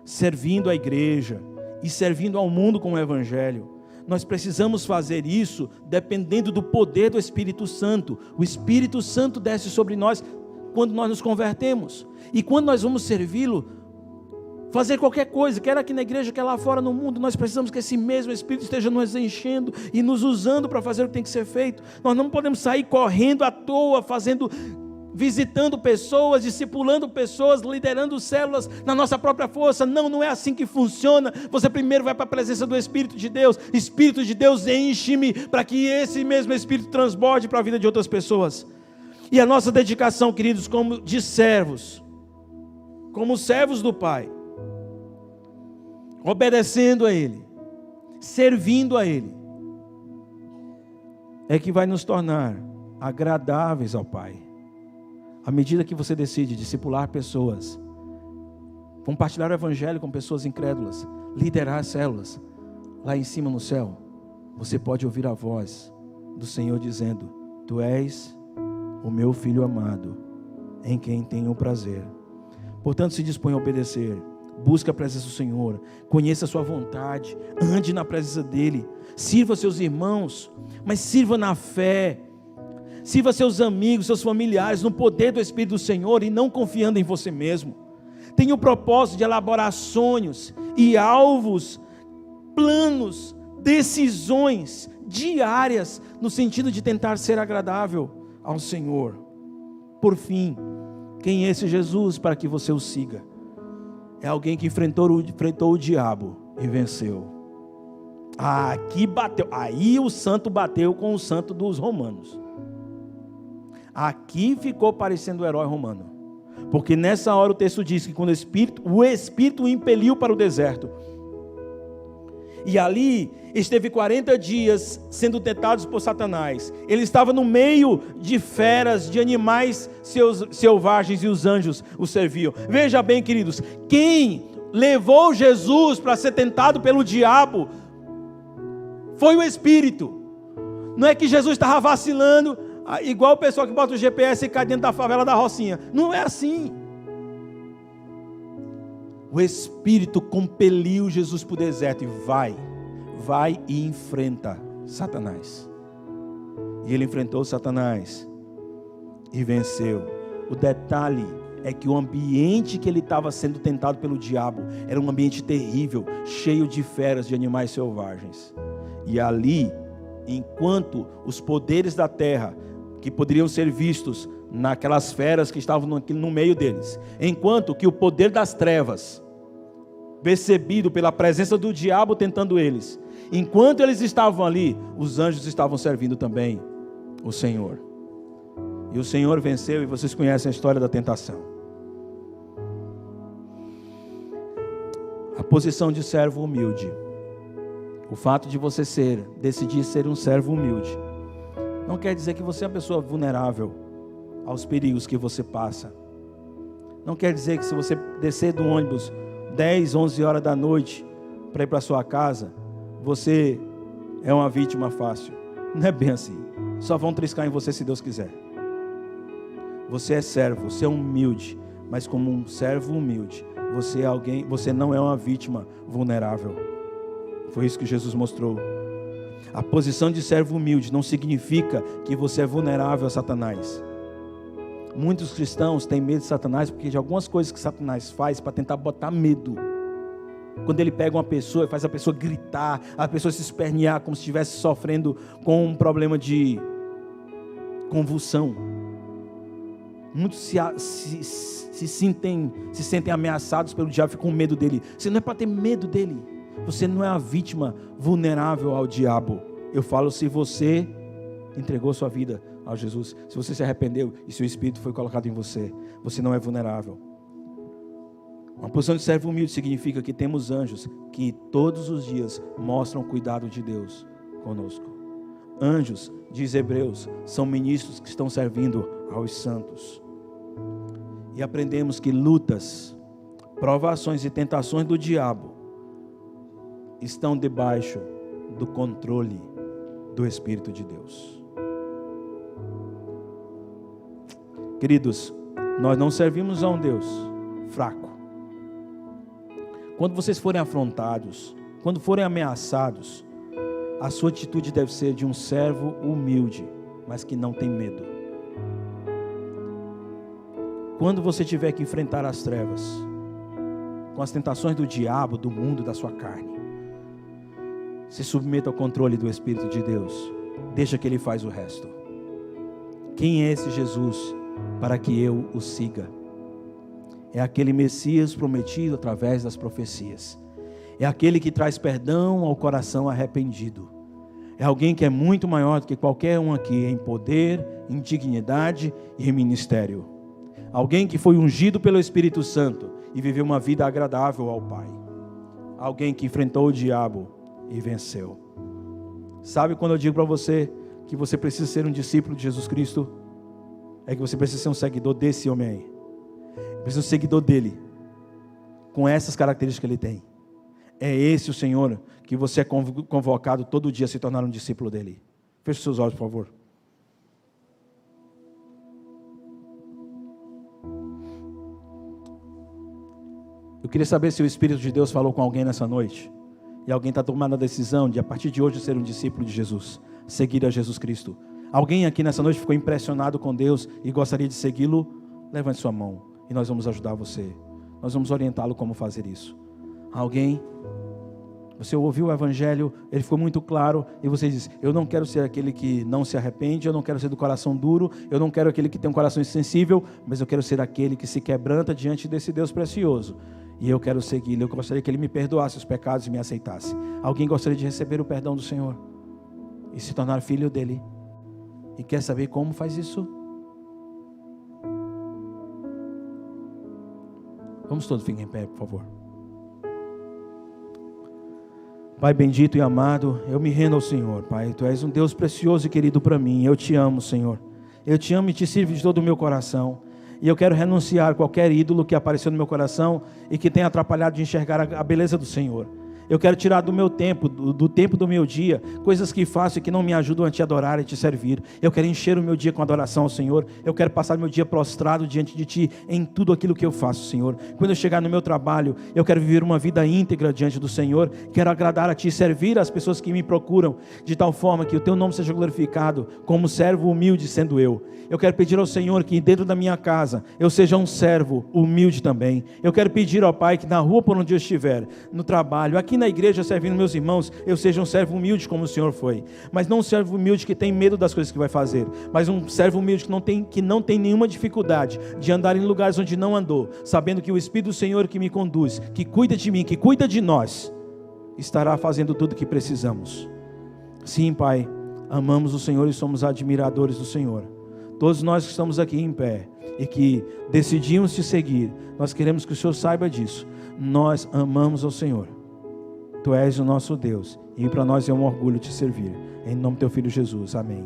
servindo a igreja e servindo ao mundo com o Evangelho, nós precisamos fazer isso dependendo do poder do Espírito Santo. O Espírito Santo desce sobre nós quando nós nos convertemos, e quando nós vamos servi-lo, fazer qualquer coisa, quer aqui na igreja, quer lá fora no mundo, nós precisamos que esse mesmo Espírito esteja nos enchendo e nos usando para fazer o que tem que ser feito. Nós não podemos sair correndo à toa, visitando pessoas, discipulando pessoas, liderando células na nossa própria força. Não é assim que funciona. Você primeiro vai para a presença do Espírito de Deus. Espírito de Deus, enche-me, para que esse mesmo Espírito transborde para a vida de outras pessoas. E a nossa dedicação, queridos, como servos do Pai, obedecendo a Ele, servindo a Ele, é que vai nos tornar agradáveis ao Pai. À medida que você decide discipular pessoas, compartilhar o Evangelho com pessoas incrédulas, liderar células, lá em cima no céu, você pode ouvir a voz do Senhor dizendo: tu és o meu Filho amado, em quem tenho prazer. Portanto, se dispõe a obedecer, busque a presença do Senhor, conheça a sua vontade, ande na presença dEle, sirva seus irmãos, mas sirva na fé, sirva seus amigos, seus familiares, no poder do Espírito do Senhor, e não confiando em você mesmo. Tenha o propósito de elaborar sonhos e alvos, planos, decisões diárias, no sentido de tentar ser agradável ao Senhor. Por fim, quem é esse Jesus para que você o siga? É alguém que enfrentou o diabo e venceu. Aqui bateu, aí o santo bateu com o santo dos romanos. Aqui ficou parecendo o herói romano, porque nessa hora o texto diz que quando o Espírito o impeliu para o deserto, e ali esteve 40 dias sendo tentados por Satanás. Ele estava no meio de feras, de animais selvagens, e os anjos o serviam. Veja bem, queridos, quem levou Jesus para ser tentado pelo diabo foi o Espírito. Não é que Jesus estava vacilando, igual o pessoal que bota o GPS e cai dentro da favela da Rocinha. Não é assim. O Espírito compeliu Jesus para o deserto e vai e enfrenta Satanás. E ele enfrentou Satanás e venceu. O detalhe é que o ambiente que ele estava sendo tentado pelo diabo era um ambiente terrível, cheio de feras, de animais selvagens. E ali, enquanto os poderes da terra, que poderiam ser vistos naquelas feras que estavam no meio deles, enquanto que o poder das trevas, percebido pela presença do diabo tentando eles, enquanto eles estavam ali, os anjos estavam servindo também o Senhor. E o Senhor venceu, e vocês conhecem a história da tentação. A posição de servo humilde, o fato de você decidir ser um servo humilde, não quer dizer que você é uma pessoa vulnerável aos perigos que você passa. Não quer dizer que se você descer do ônibus 10, 11 horas da noite para ir para sua casa, você é uma vítima fácil. Não é bem assim. Só vão triscar em você se Deus quiser. Você é servo, você é humilde, mas como um servo humilde, você não é uma vítima vulnerável. Foi isso que Jesus mostrou. A posição de servo humilde não significa que você é vulnerável a Satanás. Muitos cristãos têm medo de Satanás porque de algumas coisas que Satanás faz para tentar botar medo. Quando ele pega uma pessoa e faz a pessoa gritar, a pessoa se espernear como se estivesse sofrendo com um problema de convulsão. Muitos se sentem ameaçados pelo diabo, ficam com medo dele. Você não é para ter medo dele. Você não é a vítima vulnerável ao diabo. Eu falo, se você entregou sua vida a Jesus, se você se arrependeu e seu Espírito foi colocado em você, você não é vulnerável. Uma posição de servo humilde significa que temos anjos que todos os dias mostram o cuidado de Deus conosco. Anjos, diz Hebreus, são ministros que estão servindo aos santos. E aprendemos que lutas, provações e tentações do diabo estão debaixo do controle do Espírito de Deus. Queridos, nós não servimos a um Deus fraco. Quando vocês forem afrontados, quando forem ameaçados, a sua atitude deve ser de um servo humilde, mas que não tem medo. Quando você tiver que enfrentar as trevas, com as tentações do diabo, do mundo, da sua carne, se submeta ao controle do Espírito de Deus. Deixa que Ele faz o resto. Quem é esse Jesus para que eu o siga? É aquele Messias prometido através das profecias. É aquele que traz perdão ao coração arrependido. É alguém que é muito maior do que qualquer um aqui em poder, em dignidade e em ministério. Alguém que foi ungido pelo Espírito Santo e viveu uma vida agradável ao Pai. Alguém que enfrentou o diabo e venceu. Sabe quando eu digo para você que você precisa ser um discípulo de Jesus Cristo? É que você precisa ser um seguidor desse homem aí. Precisa ser um seguidor dele, com essas características que ele tem. É esse o Senhor que você é convocado todo dia a se tornar um discípulo dele. Feche seus olhos, por favor. Eu queria saber se o Espírito de Deus falou com alguém nessa noite. E alguém está tomando a decisão de, a partir de hoje, ser um discípulo de Jesus. Seguir a Jesus Cristo. Alguém aqui nessa noite ficou impressionado com Deus e gostaria de segui-lo? Levante sua mão e nós vamos ajudar você. Nós vamos orientá-lo como fazer isso. Alguém? Você ouviu o Evangelho, ele ficou muito claro, e você diz, eu não quero ser aquele que não se arrepende, eu não quero ser do coração duro, eu não quero aquele que tem um coração insensível, mas eu quero ser aquele que se quebranta diante desse Deus precioso. E eu quero segui-lo, eu gostaria que Ele me perdoasse os pecados e me aceitasse. Alguém gostaria de receber o perdão do Senhor e se tornar filho dEle? E quer saber como faz isso? Vamos todos ficar em pé, por favor. Pai bendito e amado, eu me rendo ao Senhor, Pai. Tu és um Deus precioso e querido para mim. Eu te amo, Senhor. Eu te amo e te sirvo de todo o meu coração. E eu quero renunciar a qualquer ídolo que apareceu no meu coração e que tenha atrapalhado de enxergar a beleza do Senhor. Eu quero tirar do meu tempo, do tempo do meu dia, coisas que faço e que não me ajudam a te adorar e te servir. Eu quero encher o meu dia com adoração ao Senhor. Eu quero passar o meu dia prostrado diante de Ti em tudo aquilo que eu faço, Senhor. Quando eu chegar no meu trabalho, eu quero viver uma vida íntegra diante do Senhor. Quero agradar a Ti, servir as pessoas que me procuram, de tal forma que o Teu nome seja glorificado, como servo humilde sendo eu. Eu quero pedir ao Senhor que dentro da minha casa, eu seja um servo humilde também. Eu quero pedir ao Pai que na rua por onde eu estiver, no trabalho, aqui na igreja servindo meus irmãos, eu seja um servo humilde como o Senhor foi. Mas não um servo humilde que tem medo das coisas que vai fazer, mas um servo humilde que não tem nenhuma dificuldade de andar em lugares onde não andou, sabendo que o Espírito do Senhor que me conduz, que cuida de mim, que cuida de nós, estará fazendo tudo o que precisamos. Sim, Pai, amamos o Senhor e somos admiradores do Senhor. Todos nós que estamos aqui em pé e que decidimos te seguir, nós queremos que o Senhor saiba disso. Nós amamos ao Senhor. Tu és o nosso Deus e para nós é um orgulho te servir. Em nome do Teu Filho Jesus. Amém.